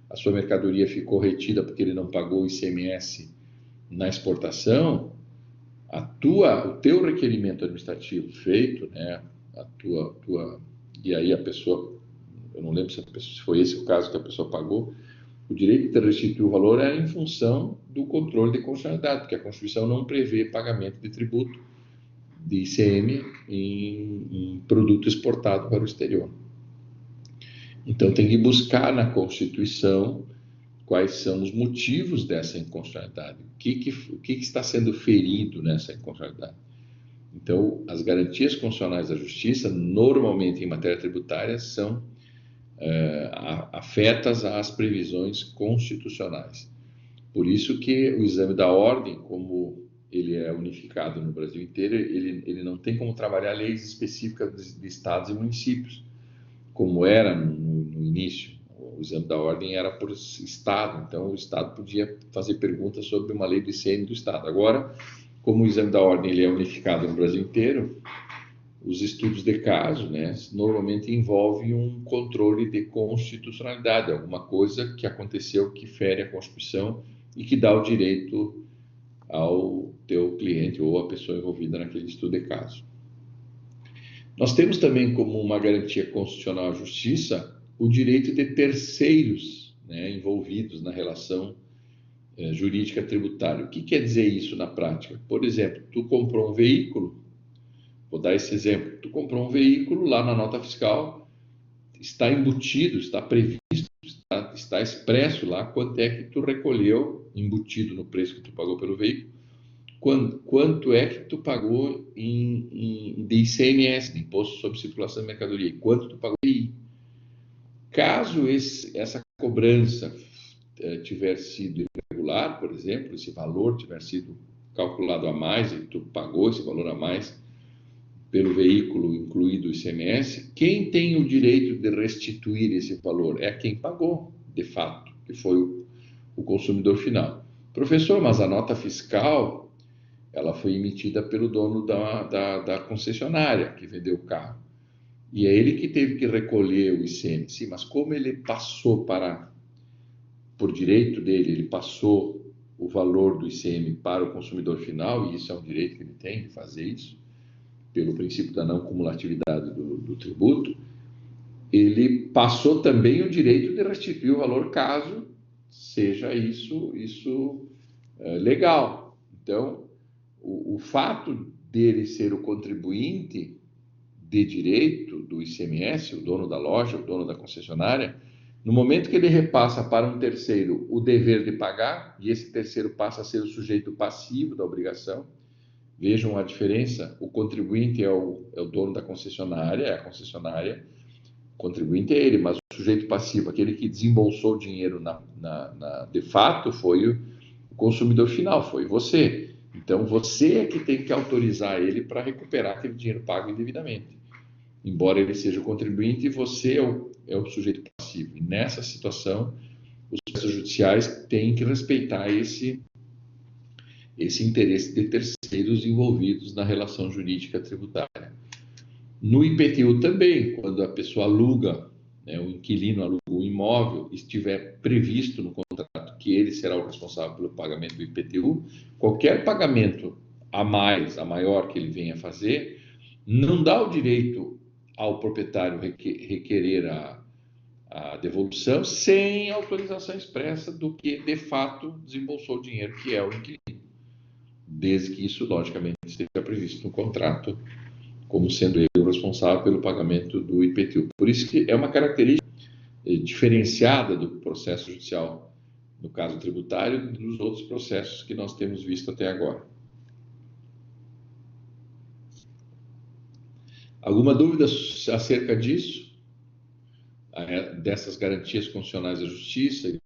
a sua mercadoria ficou retida porque ele não pagou o ICMS na exportação, o teu requerimento administrativo feito, né? E aí a pessoa, eu não lembro se foi esse o caso que a pessoa pagou, o direito de restituir o valor é em função do controle de constitucionalidade, porque a Constituição não prevê pagamento de tributo de ICM em produto exportado para o exterior. Então, tem que buscar na Constituição quais são os motivos dessa inconstitucionalidade, o que está sendo ferido nessa inconstitucionalidade. Então, as garantias constitucionais da justiça, normalmente em matéria tributária, são afetas às previsões constitucionais. Por isso que o exame da ordem, como ele é unificado no Brasil inteiro, ele não tem como trabalhar leis específicas de estados e municípios, como era no início. O exame da ordem era por estado, então o estado podia fazer perguntas sobre uma lei do ICM do estado. Agora, como o exame da ordem ele é unificado no Brasil inteiro, os estudos de caso, né, normalmente envolvem um controle de constitucionalidade, alguma coisa que aconteceu que fere a Constituição e que dá o direito ao teu cliente ou à pessoa envolvida naquele estudo de caso. Nós temos também como uma garantia constitucional à justiça o direito de terceiros, né, envolvidos na relação jurídica tributária. O que quer dizer isso na prática? Por exemplo, tu comprou um veículo, vou dar esse exemplo, tu comprou um veículo, lá na nota fiscal está embutido, está previsto, está expresso lá quanto é que tu recolheu, embutido no preço que tu pagou pelo veículo, quanto é que tu pagou de ICMS, de Imposto sobre Circulação de Mercadoria, e quanto tu pagou de IPI. Caso essa cobrança tiver sido irregular, por exemplo, esse valor tiver sido calculado a mais e tu pagou esse valor a mais pelo veículo incluído o ICMS, quem tem o direito de restituir esse valor é quem pagou, de fato, que foi o consumidor final. Professor, mas a nota fiscal ela foi emitida pelo dono da concessionária que vendeu o carro. E é ele que teve que recolher o ICM. Sim, mas como ele passou por direito dele, ele passou o valor do ICM para o consumidor final, e isso é um direito que ele tem de fazer isso, pelo princípio da não cumulatividade do tributo, ele passou também o direito de restituir o valor caso seja isso legal. Então, o fato dele ser o contribuinte de direito do ICMS, o dono da loja, o dono da concessionária, no momento que ele repassa para um terceiro o dever de pagar, e esse terceiro passa a ser o sujeito passivo da obrigação, vejam a diferença, o contribuinte é o dono da concessionária, é a concessionária, o contribuinte é ele, mas o sujeito passivo, aquele que desembolsou o dinheiro de fato, foi o consumidor final, foi você. Então, você é que tem que autorizar ele para recuperar aquele dinheiro pago indevidamente. Embora ele seja o contribuinte, você é o sujeito passivo. E nessa situação, os processos judiciais têm que respeitar esse interesse de terceiros envolvidos na relação jurídica tributária. No IPTU também, quando a pessoa aluga, né, o inquilino aluga um imóvel, estiver previsto no contrato que ele será o responsável pelo pagamento do IPTU, qualquer pagamento a maior que ele venha fazer, não dá o direito ao proprietário requerer a devolução sem autorização expressa do que, de fato, desembolsou o dinheiro, que é o inquilino. Desde que isso, logicamente, esteja previsto no contrato, como sendo ele o responsável pelo pagamento do IPTU. Por isso que é uma característica diferenciada do processo judicial, no caso tributário, dos outros processos que nós temos visto até agora. Alguma dúvida acerca disso? Dessas garantias constitucionais à justiça,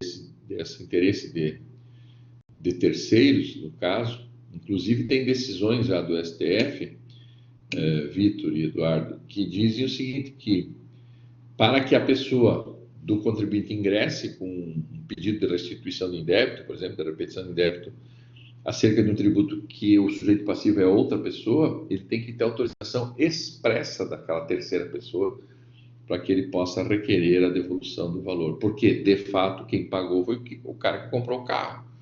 desse interesse de terceiros, no caso? Inclusive, tem decisões já do STF, Vitor e Eduardo, que dizem o seguinte, que para que a pessoa do contribuinte ingresse com um pedido de restituição de indébito, por exemplo, de repetição de indébito, acerca de um tributo que o sujeito passivo é outra pessoa, ele tem que ter autorização expressa daquela terceira pessoa para que ele possa requerer a devolução do valor. Porque, de fato, quem pagou foi o cara que comprou o carro.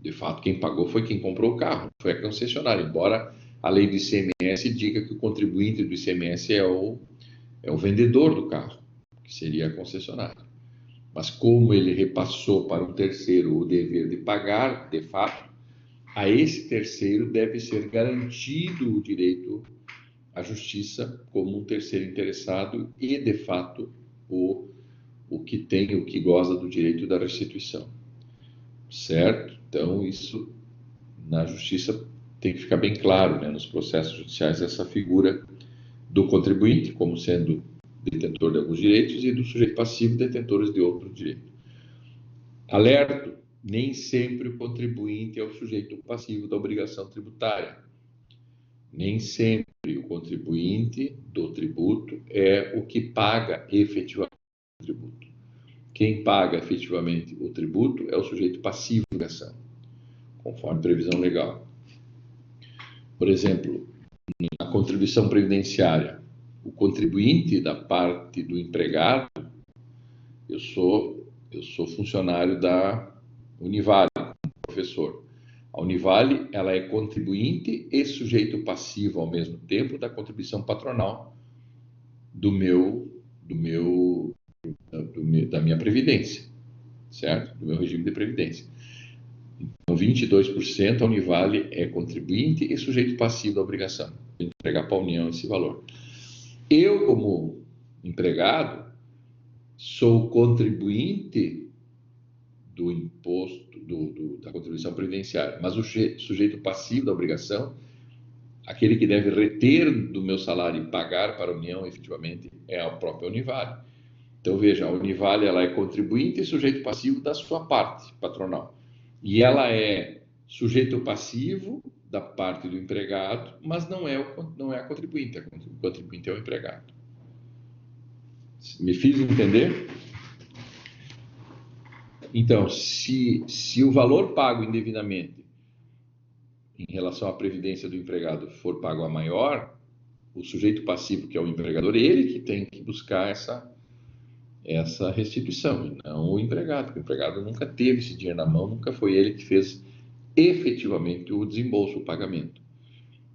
De fato, quem pagou foi quem comprou o carro, foi a concessionária. Embora a lei do ICMS diga que o contribuinte do ICMS é o vendedor do carro, que seria a concessionária. Mas como ele repassou para um terceiro o dever de pagar, de fato, a esse terceiro deve ser garantido o direito à justiça como um terceiro interessado e, de fato, o que goza do direito da restituição. Certo? Então, isso na justiça tem que ficar bem claro, né, nos processos judiciais, essa figura do contribuinte como sendo detentor de alguns direitos e do sujeito passivo detentores de outro direito. Alerto nem sempre o contribuinte é o sujeito passivo da obrigação tributária. Nem sempre o contribuinte do tributo é o que paga efetivamente o tributo. Quem paga efetivamente o tributo é o sujeito passivo da ação, conforme previsão legal. Por exemplo, na contribuição previdenciária, o contribuinte da parte do empregado, eu sou funcionário da Univale, professor. A Univale, ela é contribuinte e sujeito passivo ao mesmo tempo da contribuição patronal da minha previdência, certo? Do meu regime de previdência. Então, 22% a Univale é contribuinte e sujeito passivo da obrigação de entregar para a União esse valor. Eu, como empregado, sou contribuinte do imposto, da contribuição previdenciária, mas o sujeito passivo da obrigação, aquele que deve reter do meu salário e pagar para a União efetivamente, é a própria Univale. Então, veja, a Univale, ela é contribuinte e sujeito passivo da sua parte patronal. E ela é sujeito passivo da parte do empregado, mas não é a contribuinte. O contribuinte é o empregado. Me fiz entender? Então, se o valor pago indevidamente em relação à previdência do empregado for pago a maior, o sujeito passivo, que é o empregador, ele que tem que buscar essa restituição, e não o empregado, porque o empregado nunca teve esse dinheiro na mão, nunca foi ele que fez efetivamente o desembolso, o pagamento.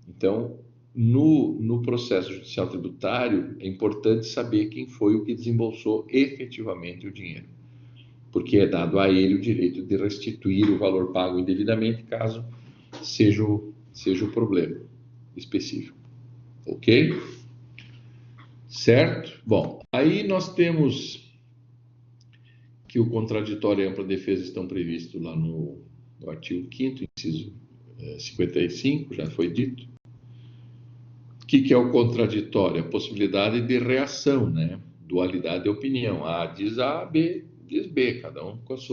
Então, no processo judicial tributário, é importante saber quem foi o que desembolsou efetivamente o dinheiro, porque é dado a ele o direito de restituir o valor pago indevidamente, caso seja o problema específico. Ok? Certo? Bom, aí nós temos que o contraditório e a ampla defesa estão previstos lá no artigo 5º, inciso 55, já foi dito. O que é o contraditório? A possibilidade de reação, né? Dualidade de opinião. A diz A, B diz B, cada um com os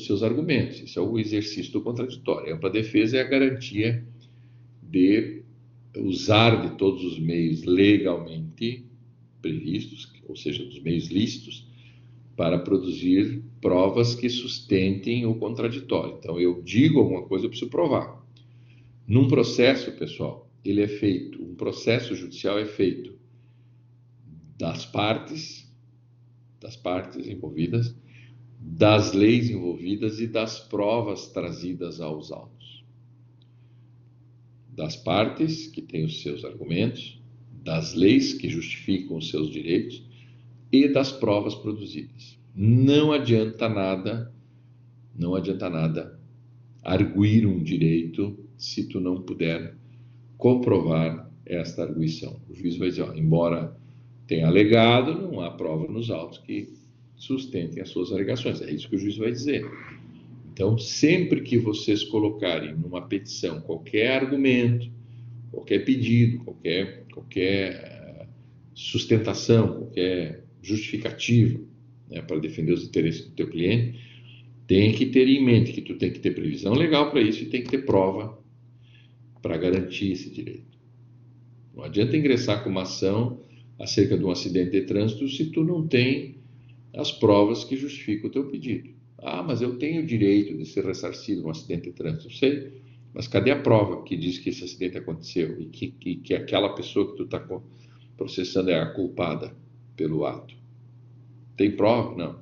seus argumentos. Isso é o exercício do contraditório. A ampla defesa é a garantia de usar de todos os meios legalmente previstos, ou seja, dos meios lícitos, para produzir provas que sustentem o contraditório. Então, eu digo alguma coisa, eu preciso provar. Num processo, pessoal, um processo judicial é feito das partes envolvidas, das leis envolvidas e das provas trazidas aos autos. Das partes, que têm os seus argumentos, das leis que justificam os seus direitos e das provas produzidas. Não adianta nada arguir um direito se tu não puder comprovar esta arguição. O juiz vai dizer, embora tenha alegado, não há prova nos autos que sustentem as suas alegações. É isso que o juiz vai dizer. Então, sempre que vocês colocarem numa petição qualquer argumento, qualquer pedido, qualquer sustentação, qualquer justificativa, né, para defender os interesses do teu cliente, tem que ter em mente que tu tem que ter previsão legal para isso e tem que ter prova para garantir esse direito. Não adianta ingressar com uma ação acerca de um acidente de trânsito se tu não tem as provas que justificam o teu pedido. Ah, mas eu tenho o direito de ser ressarcido num acidente de trânsito. Eu sei, mas cadê a prova que diz que esse acidente aconteceu e que aquela pessoa que tu está processando é a culpada pelo ato? Tem prova? Não.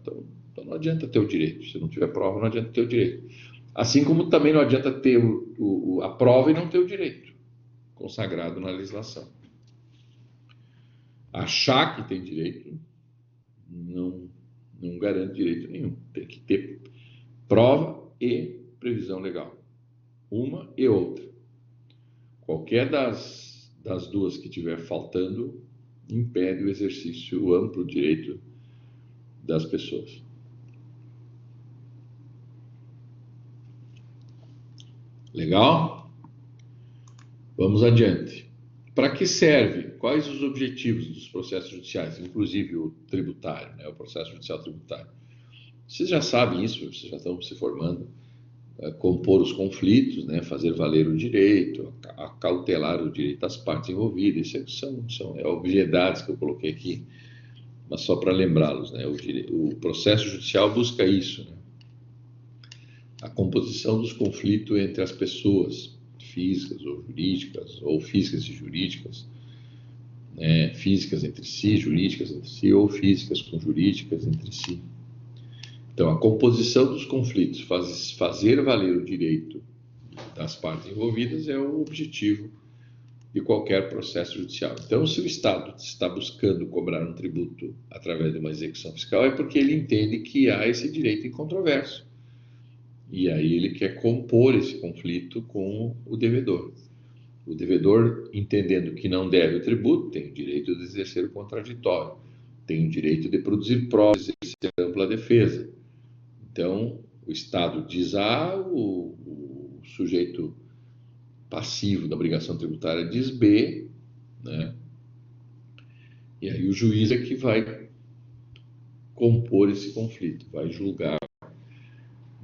Então não adianta ter o direito. Se não tiver prova, não adianta ter o direito. Assim como também não adianta ter a prova e não ter o direito consagrado na legislação. Achar que tem direito não garante direito nenhum. Tem que ter prova e previsão legal. Uma e outra. Qualquer das duas que estiver faltando impede o exercício, o amplo direito das pessoas. Legal? Vamos adiante. Para que serve? Quais os objetivos dos processos judiciais, inclusive o tributário, né, o processo judicial tributário? Vocês já sabem isso, vocês já estão se formando. Compor os conflitos, né, fazer valer o direito, acautelar o direito das partes envolvidas. Isso são obviedades que eu coloquei aqui, mas só para lembrá-los, né, o processo judicial busca isso, né, a composição dos conflitos entre as pessoas físicas ou físicas e jurídicas, né, físicas entre si, jurídicas entre si, ou físicas com jurídicas entre si. Então, a composição dos conflitos, fazer valer o direito das partes envolvidas é o objetivo de qualquer processo judicial. Então, se o Estado está buscando cobrar um tributo através de uma execução fiscal, é porque ele entende que há esse direito incontroverso. E aí ele quer compor esse conflito com o devedor. O devedor, entendendo que não deve o tributo, tem o direito de exercer o contraditório, tem o direito de produzir provas, exercer ampla defesa. Então, o Estado diz A, o sujeito passivo da obrigação tributária diz B, né? E aí o juiz é que vai compor esse conflito, vai julgar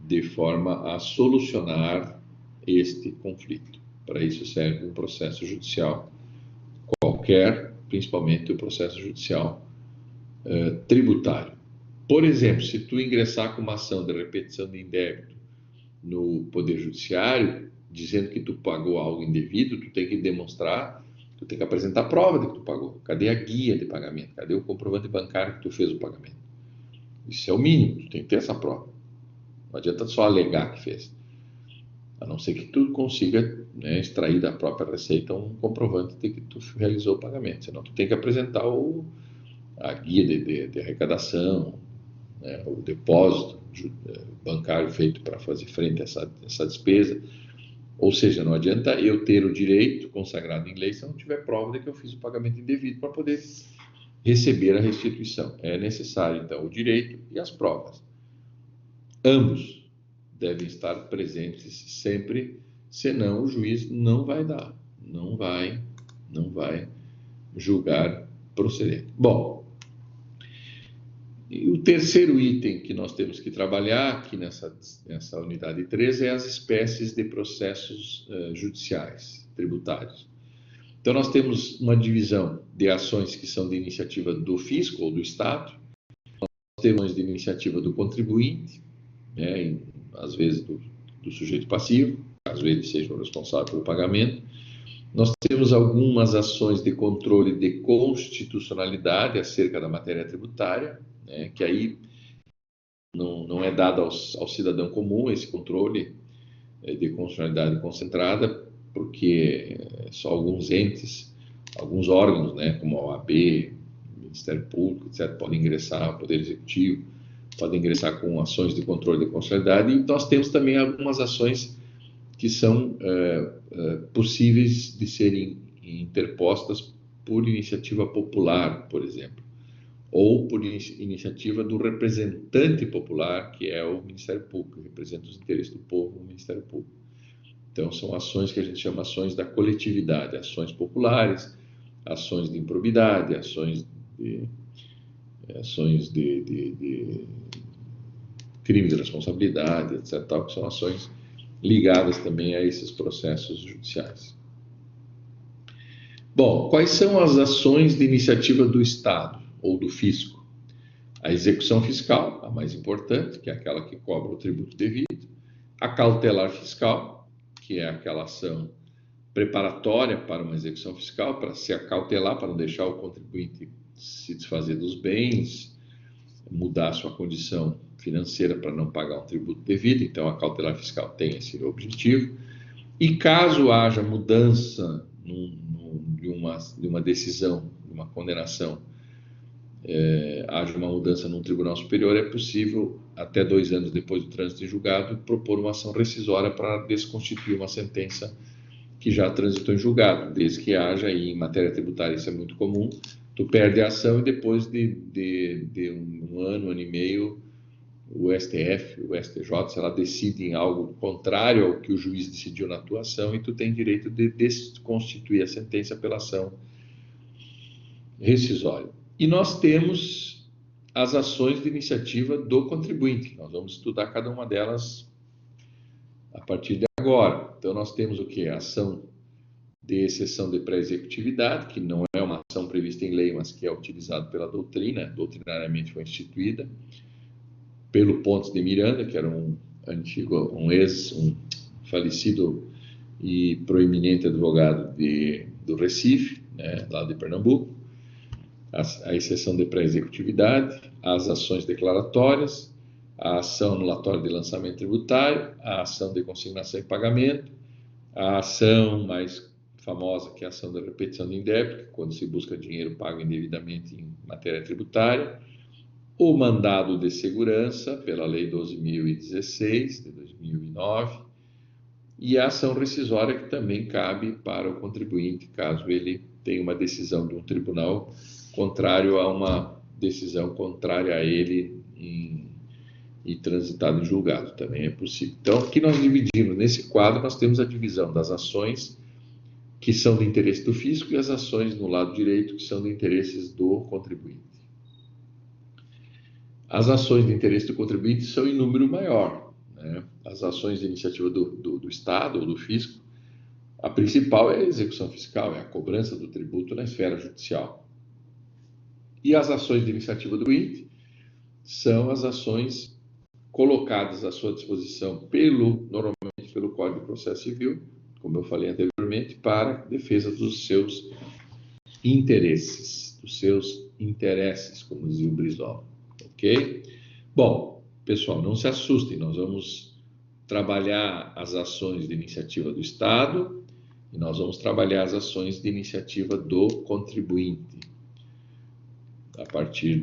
de forma a solucionar este conflito. Para isso serve um processo judicial qualquer, principalmente o processo judicial tributário. Por exemplo, se tu ingressar com uma ação de repetição de indébito no Poder Judiciário, dizendo que tu pagou algo indevido, tu tem que demonstrar, tu tem que apresentar prova de que tu pagou. Cadê a guia de pagamento? Cadê o comprovante bancário que tu fez o pagamento? Isso é o mínimo, tu tem que ter essa prova. Não adianta só alegar que fez. A não ser que tu consiga, né, extrair da própria receita um comprovante de que tu realizou o pagamento. Senão tu tem que apresentar a guia de arrecadação, né, o depósito bancário feito para fazer frente a essa despesa. Ou seja, não adianta eu ter o direito consagrado em lei se eu não tiver prova de que eu fiz o pagamento indevido para poder receber a restituição. É necessário, então, o direito e as provas. Ambos devem estar presentes sempre, senão o juiz não vai dar, não vai julgar procedente. Bom, e o terceiro item que nós temos que trabalhar aqui nessa unidade 3 é as espécies de processos judiciais, tributários. Então, nós temos uma divisão de ações que são de iniciativa do fisco ou do Estado, nós temos de iniciativa do contribuinte, né, às vezes do sujeito passivo, às vezes seja o responsável pelo pagamento. Nós temos algumas ações de controle de constitucionalidade acerca da matéria tributária, né, que aí não é dado ao cidadão comum esse controle de constitucionalidade concentrada, porque só alguns entes, alguns órgãos, né, como a OAB, Ministério Público, etc., podem ingressar, o Poder Executivo, podem ingressar com ações de controle de constitucionalidade, e nós temos também algumas ações que são possíveis de serem interpostas por iniciativa popular, por exemplo, ou por iniciativa do representante popular, que é o Ministério Público, que representa os interesses do povo, o Ministério Público. Então, são ações que a gente chama ações da coletividade, ações populares, ações de improbidade, ações de crime de responsabilidade, etc., tal, que são ações ligadas também a esses processos judiciais. Bom, quais são as ações de iniciativa do Estado ou do fisco? A execução fiscal, a mais importante, que é aquela que cobra o tributo devido. A cautelar fiscal, que é aquela ação preparatória para uma execução fiscal, para se acautelar, para não deixar o contribuinte se desfazer dos bens, mudar sua condição financeira para não pagar um tributo devido. Então, a cautelar fiscal tem esse objetivo. E caso haja mudança de uma decisão, de uma condenação, haja uma mudança num tribunal superior, é possível, até 2 anos depois do trânsito em julgado, propor uma ação rescisória para desconstituir uma sentença que já transitou em julgado, desde que haja, aí em matéria tributária isso é muito comum, tu perde a ação e depois de um ano e meio, o STF, o STJ, se ela decide em algo contrário ao que o juiz decidiu na tua ação, e tu tem direito de desconstituir a sentença pela ação rescisória. E nós temos as ações de iniciativa do contribuinte. Nós vamos estudar cada uma delas a partir de agora. Então, nós temos o quê? A ação de exceção de pré-executividade, que não é uma ação prevista em lei, mas que é utilizada pela doutrina, doutrinariamente foi instituída pelo Pontes de Miranda, que era um falecido e proeminente advogado do Recife, né, lá de Pernambuco. A exceção de pré-executividade, as ações declaratórias, a ação anulatória de lançamento tributário, a ação de consignação e pagamento, a ação mais famosa, que é a ação da repetição de indébito, quando se busca dinheiro pago indevidamente em matéria tributária, o mandado de segurança, pela Lei 12.016, de 2009, e a ação rescisória, que também cabe para o contribuinte, caso ele tenha uma decisão de um tribunal contrário a uma decisão contrária a ele e transitado em julgado, também é possível. Então, aqui nós dividimos, nesse quadro, nós temos a divisão das ações que são de interesse do fisco e as ações no lado direito que são de interesses do contribuinte. As ações de interesse do contribuinte são em número maior, né? As ações de iniciativa do Estado ou do fisco, a principal é a execução fiscal, é a cobrança do tributo na esfera judicial. E as ações de iniciativa do contribuinte são as ações colocadas à sua disposição normalmente pelo Código de Processo Civil, como eu falei anteriormente, para defesa dos seus interesses, como dizia o Brizola, ok? Bom, pessoal, não se assustem, nós vamos trabalhar as ações de iniciativa do Estado e nós vamos trabalhar as ações de iniciativa do contribuinte a partir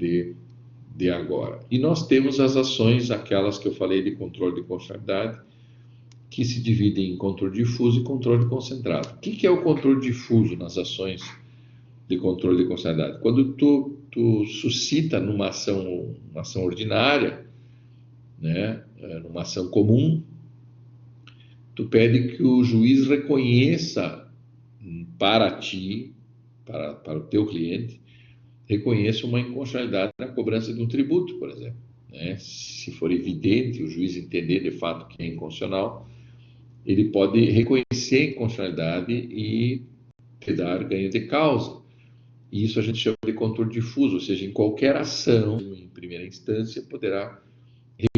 de agora. E nós temos as ações, aquelas que eu falei de controle de constitucionalidade, que se dividem em controle difuso e controle concentrado. O que é o controle difuso nas ações de controle de constitucionalidade? Quando tu suscita numa ação ordinária, né, numa ação comum, tu pede que o juiz reconheça para ti, para o teu cliente, reconheça uma inconstitucionalidade na cobrança de um tributo, por exemplo, né? Se for evidente, o juiz entender de fato que é inconstitucional, ele pode reconhecer a inconstitucionalidade e te dar ganho de causa. E isso a gente chama de controle difuso, ou seja, em qualquer ação, em primeira instância, poderá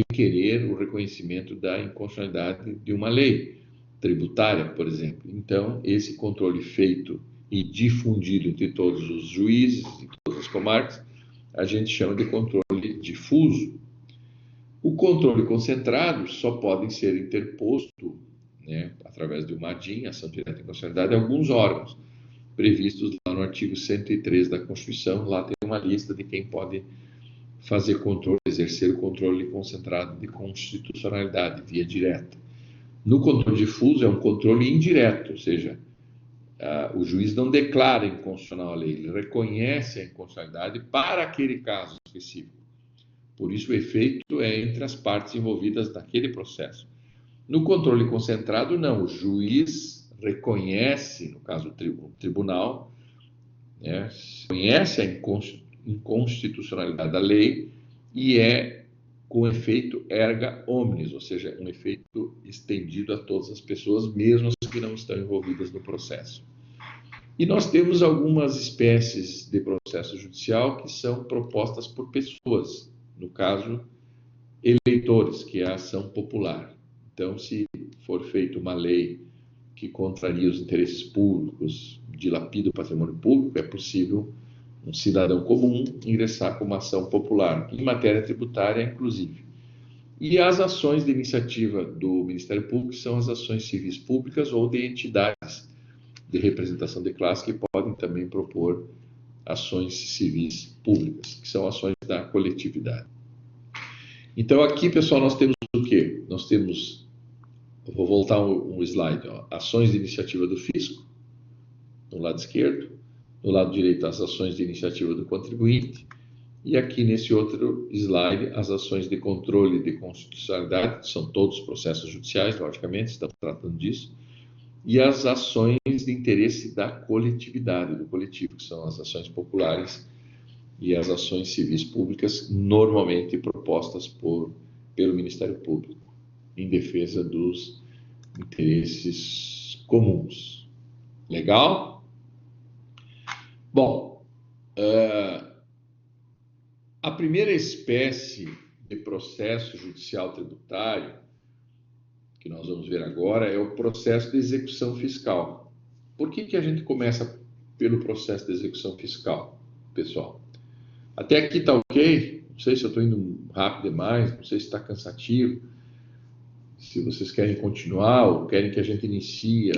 requerer o reconhecimento da inconstitucionalidade de uma lei tributária, por exemplo. Então, esse controle feito e difundido entre todos os juízes e todas as comarcas, a gente chama de controle difuso. O controle concentrado só pode ser interposto, né, através de uma ADIM, ação direta de inconstitucionalidade, alguns órgãos previstos lá no artigo 103 da Constituição. Lá tem uma lista de quem pode fazer controle, exercer o controle concentrado de constitucionalidade via direta. No controle difuso é um controle indireto, ou seja, o juiz não declara inconstitucional a lei, ele reconhece a inconstitucionalidade para aquele caso específico. Por isso o efeito é entre as partes envolvidas naquele processo. No controle concentrado, não, o juiz reconhece, no caso o tribunal, né, reconhece a inconstitucionalidade da lei e é com efeito erga omnes, ou seja, um efeito estendido a todas as pessoas, mesmo as que não estão envolvidas no processo. E nós temos algumas espécies de processo judicial que são propostas por pessoas, no caso, eleitores, que é a ação popular. Então, se for feita uma lei que contraria os interesses públicos, dilapida o patrimônio público, é possível um cidadão comum ingressar com uma ação popular, em matéria tributária, inclusive. E as ações de iniciativa do Ministério Público são as ações civis públicas ou de entidades de representação de classe que podem também propor ações civis públicas, que são ações da coletividade. Então, aqui, pessoal, nós temos o quê? Nós temos, eu vou voltar um slide, ó, ações de iniciativa do fisco, no lado esquerdo, no lado direito, as ações de iniciativa do contribuinte, e aqui nesse outro slide, as ações de controle de constitucionalidade, que são todos processos judiciais, logicamente, estamos tratando disso, e as ações de interesse da coletividade, do coletivo, que são as ações populares, e as ações civis públicas normalmente propostas pelo Ministério Público em defesa dos interesses comuns. Legal? Bom, a primeira espécie de processo judicial tributário que nós vamos ver agora é o processo de execução fiscal. Por que a gente começa pelo processo de execução fiscal, pessoal? Até aqui está ok? Não sei se eu estou indo rápido demais, não sei se está cansativo. Se vocês querem continuar ou querem que a gente inicie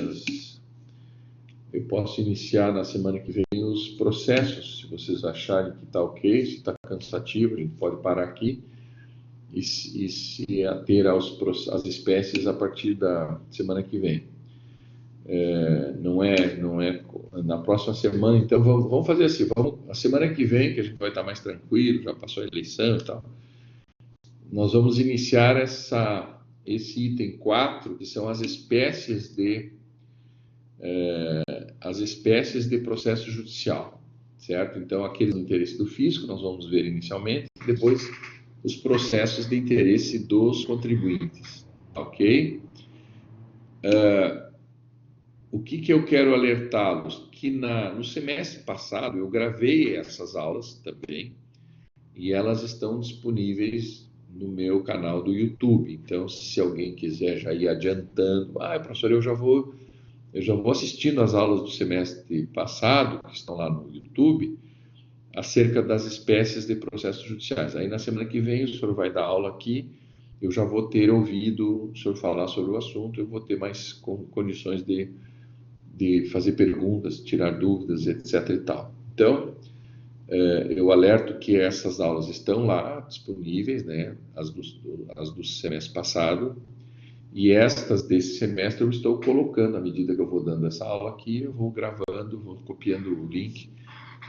eu posso iniciar na semana que vem os processos, se vocês acharem que está ok, se está cansativo, a gente pode parar aqui e se ater às espécies a partir da semana que vem. Não é na próxima semana, então vamos fazer assim, a semana que vem, que a gente vai estar mais tranquilo, já passou a eleição e tal, nós vamos iniciar esse item 4, que são as espécies de processo judicial, certo? Então, aqueles de interesse do fisco, nós vamos ver inicialmente, depois os processos de interesse dos contribuintes, ok? O que eu quero alertá-los? Que no semestre passado eu gravei essas aulas também, e elas estão disponíveis no meu canal do YouTube. Então, se alguém quiser já ir adiantando, professor, eu já vou assistindo as aulas do semestre passado, que estão lá no YouTube, acerca das espécies de processos judiciais. Aí, na semana que vem, o senhor vai dar aula aqui, eu já vou ter ouvido o senhor falar sobre o assunto, eu vou ter mais condições de fazer perguntas, tirar dúvidas, etc. e tal. Então, eu alerto que essas aulas estão lá, disponíveis, né, as do semestre passado, e estas desse semestre eu estou colocando, à medida que eu vou dando essa aula aqui, eu vou gravando, vou copiando o link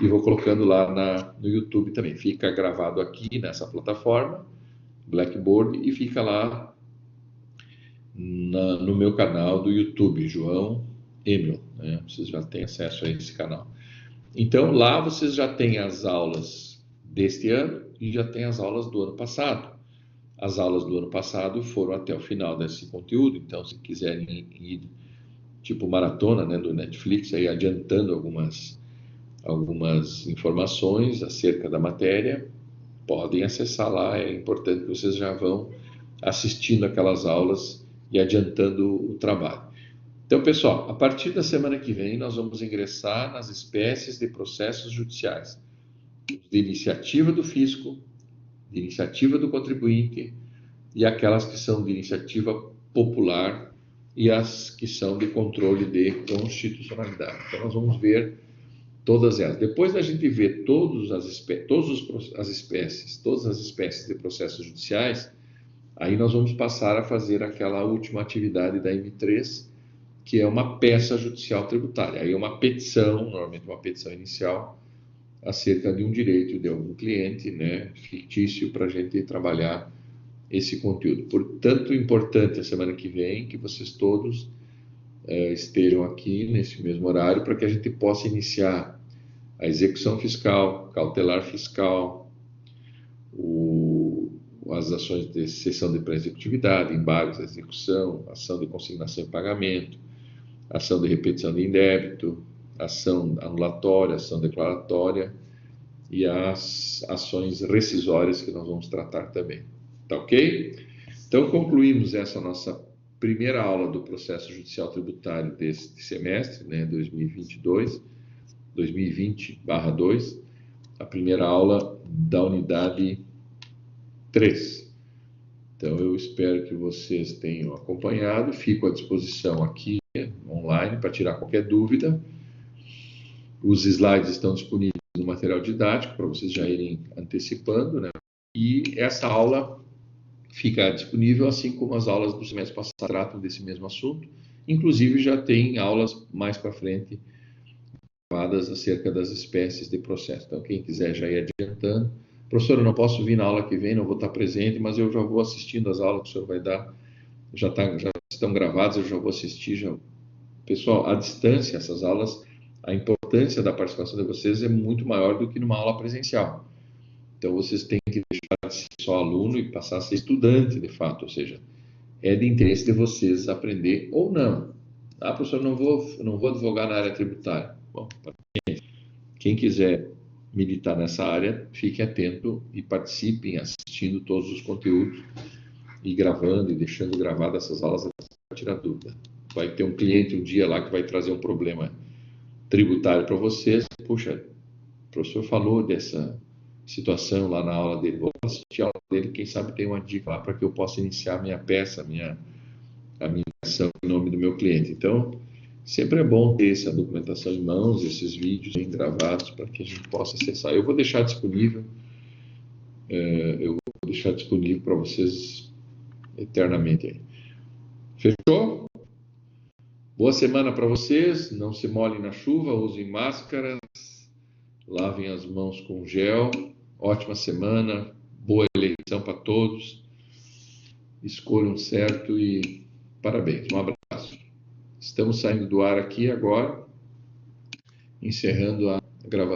e vou colocando lá no YouTube também. Fica gravado aqui nessa plataforma, Blackboard, e fica lá no meu canal do YouTube, João Emil, né? Vocês já têm acesso a esse canal. Então, lá vocês já têm as aulas deste ano e já têm as aulas do ano passado. As aulas do ano passado foram até o final desse conteúdo, então se quiserem ir tipo maratona, né, do Netflix, aí adiantando algumas informações acerca da matéria, podem acessar lá, é importante que vocês já vão assistindo aquelas aulas e adiantando o trabalho. Então, pessoal, a partir da semana que vem nós vamos ingressar nas espécies de processos judiciais, de iniciativa do fisco, de iniciativa do contribuinte e aquelas que são de iniciativa popular e as que são de controle de constitucionalidade. Então, nós vamos ver todas elas. Depois da gente ver todas as espécies de processos judiciais, aí nós vamos passar a fazer aquela última atividade da M3, que é uma peça judicial tributária. Aí é uma petição, normalmente uma petição inicial, acerca de um direito de algum cliente, né, fictício, para a gente trabalhar esse conteúdo. Portanto, importante a semana que vem que vocês todos estejam aqui nesse mesmo horário para que a gente possa iniciar a execução fiscal, cautelar fiscal, as ações de cessão de pré-executividade, embargos à execução, ação de consignação e pagamento, ação de repetição de indébito, ação anulatória, ação declaratória e as ações rescisórias que nós vamos tratar também. Tá ok? Então, concluímos essa nossa primeira aula do processo judicial tributário deste semestre, né, 2020/2, a primeira aula da unidade 3. Então, eu espero que vocês tenham acompanhado, fico à disposição aqui online para tirar qualquer dúvida. Os slides estão disponíveis no material didático para vocês já irem antecipando, né? E essa aula fica disponível, assim como as aulas do semestre passado tratam desse mesmo assunto. Inclusive, já tem aulas mais para frente gravadas acerca das espécies de processo. Então, quem quiser já ir adiantando. Professor, eu não posso vir na aula que vem, não vou estar presente, mas eu já vou assistindo as aulas que o senhor vai dar. Já estão gravadas, eu já vou assistir. Pessoal, à distância, essas aulas, a importância importância da participação de vocês é muito maior do que numa aula presencial. Então, vocês têm que deixar de ser só aluno e passar a ser estudante, de fato. Ou seja, é de interesse de vocês aprender ou não. Ah, professor, não vou advogar na área tributária. Bom, quem quiser militar nessa área, fique atento e participem assistindo todos os conteúdos e gravando e deixando gravadas essas aulas para tirar dúvida. Vai ter um cliente um dia lá que vai trazer um problema tributário para vocês. Puxa, o professor falou dessa situação lá na aula dele. Vou assistir a aula dele, quem sabe tem uma dica lá para que eu possa iniciar a minha peça, a minha ação em nome do meu cliente. Então, sempre é bom ter essa documentação em mãos, esses vídeos bem gravados para que a gente possa acessar. Eu vou deixar disponível para vocês eternamente aí. Fechou? Boa semana para vocês, não se molhem na chuva, usem máscaras, lavem as mãos com gel, ótima semana, boa eleição para todos, escolham certo e parabéns, um abraço. Estamos saindo do ar aqui agora, encerrando a gravação.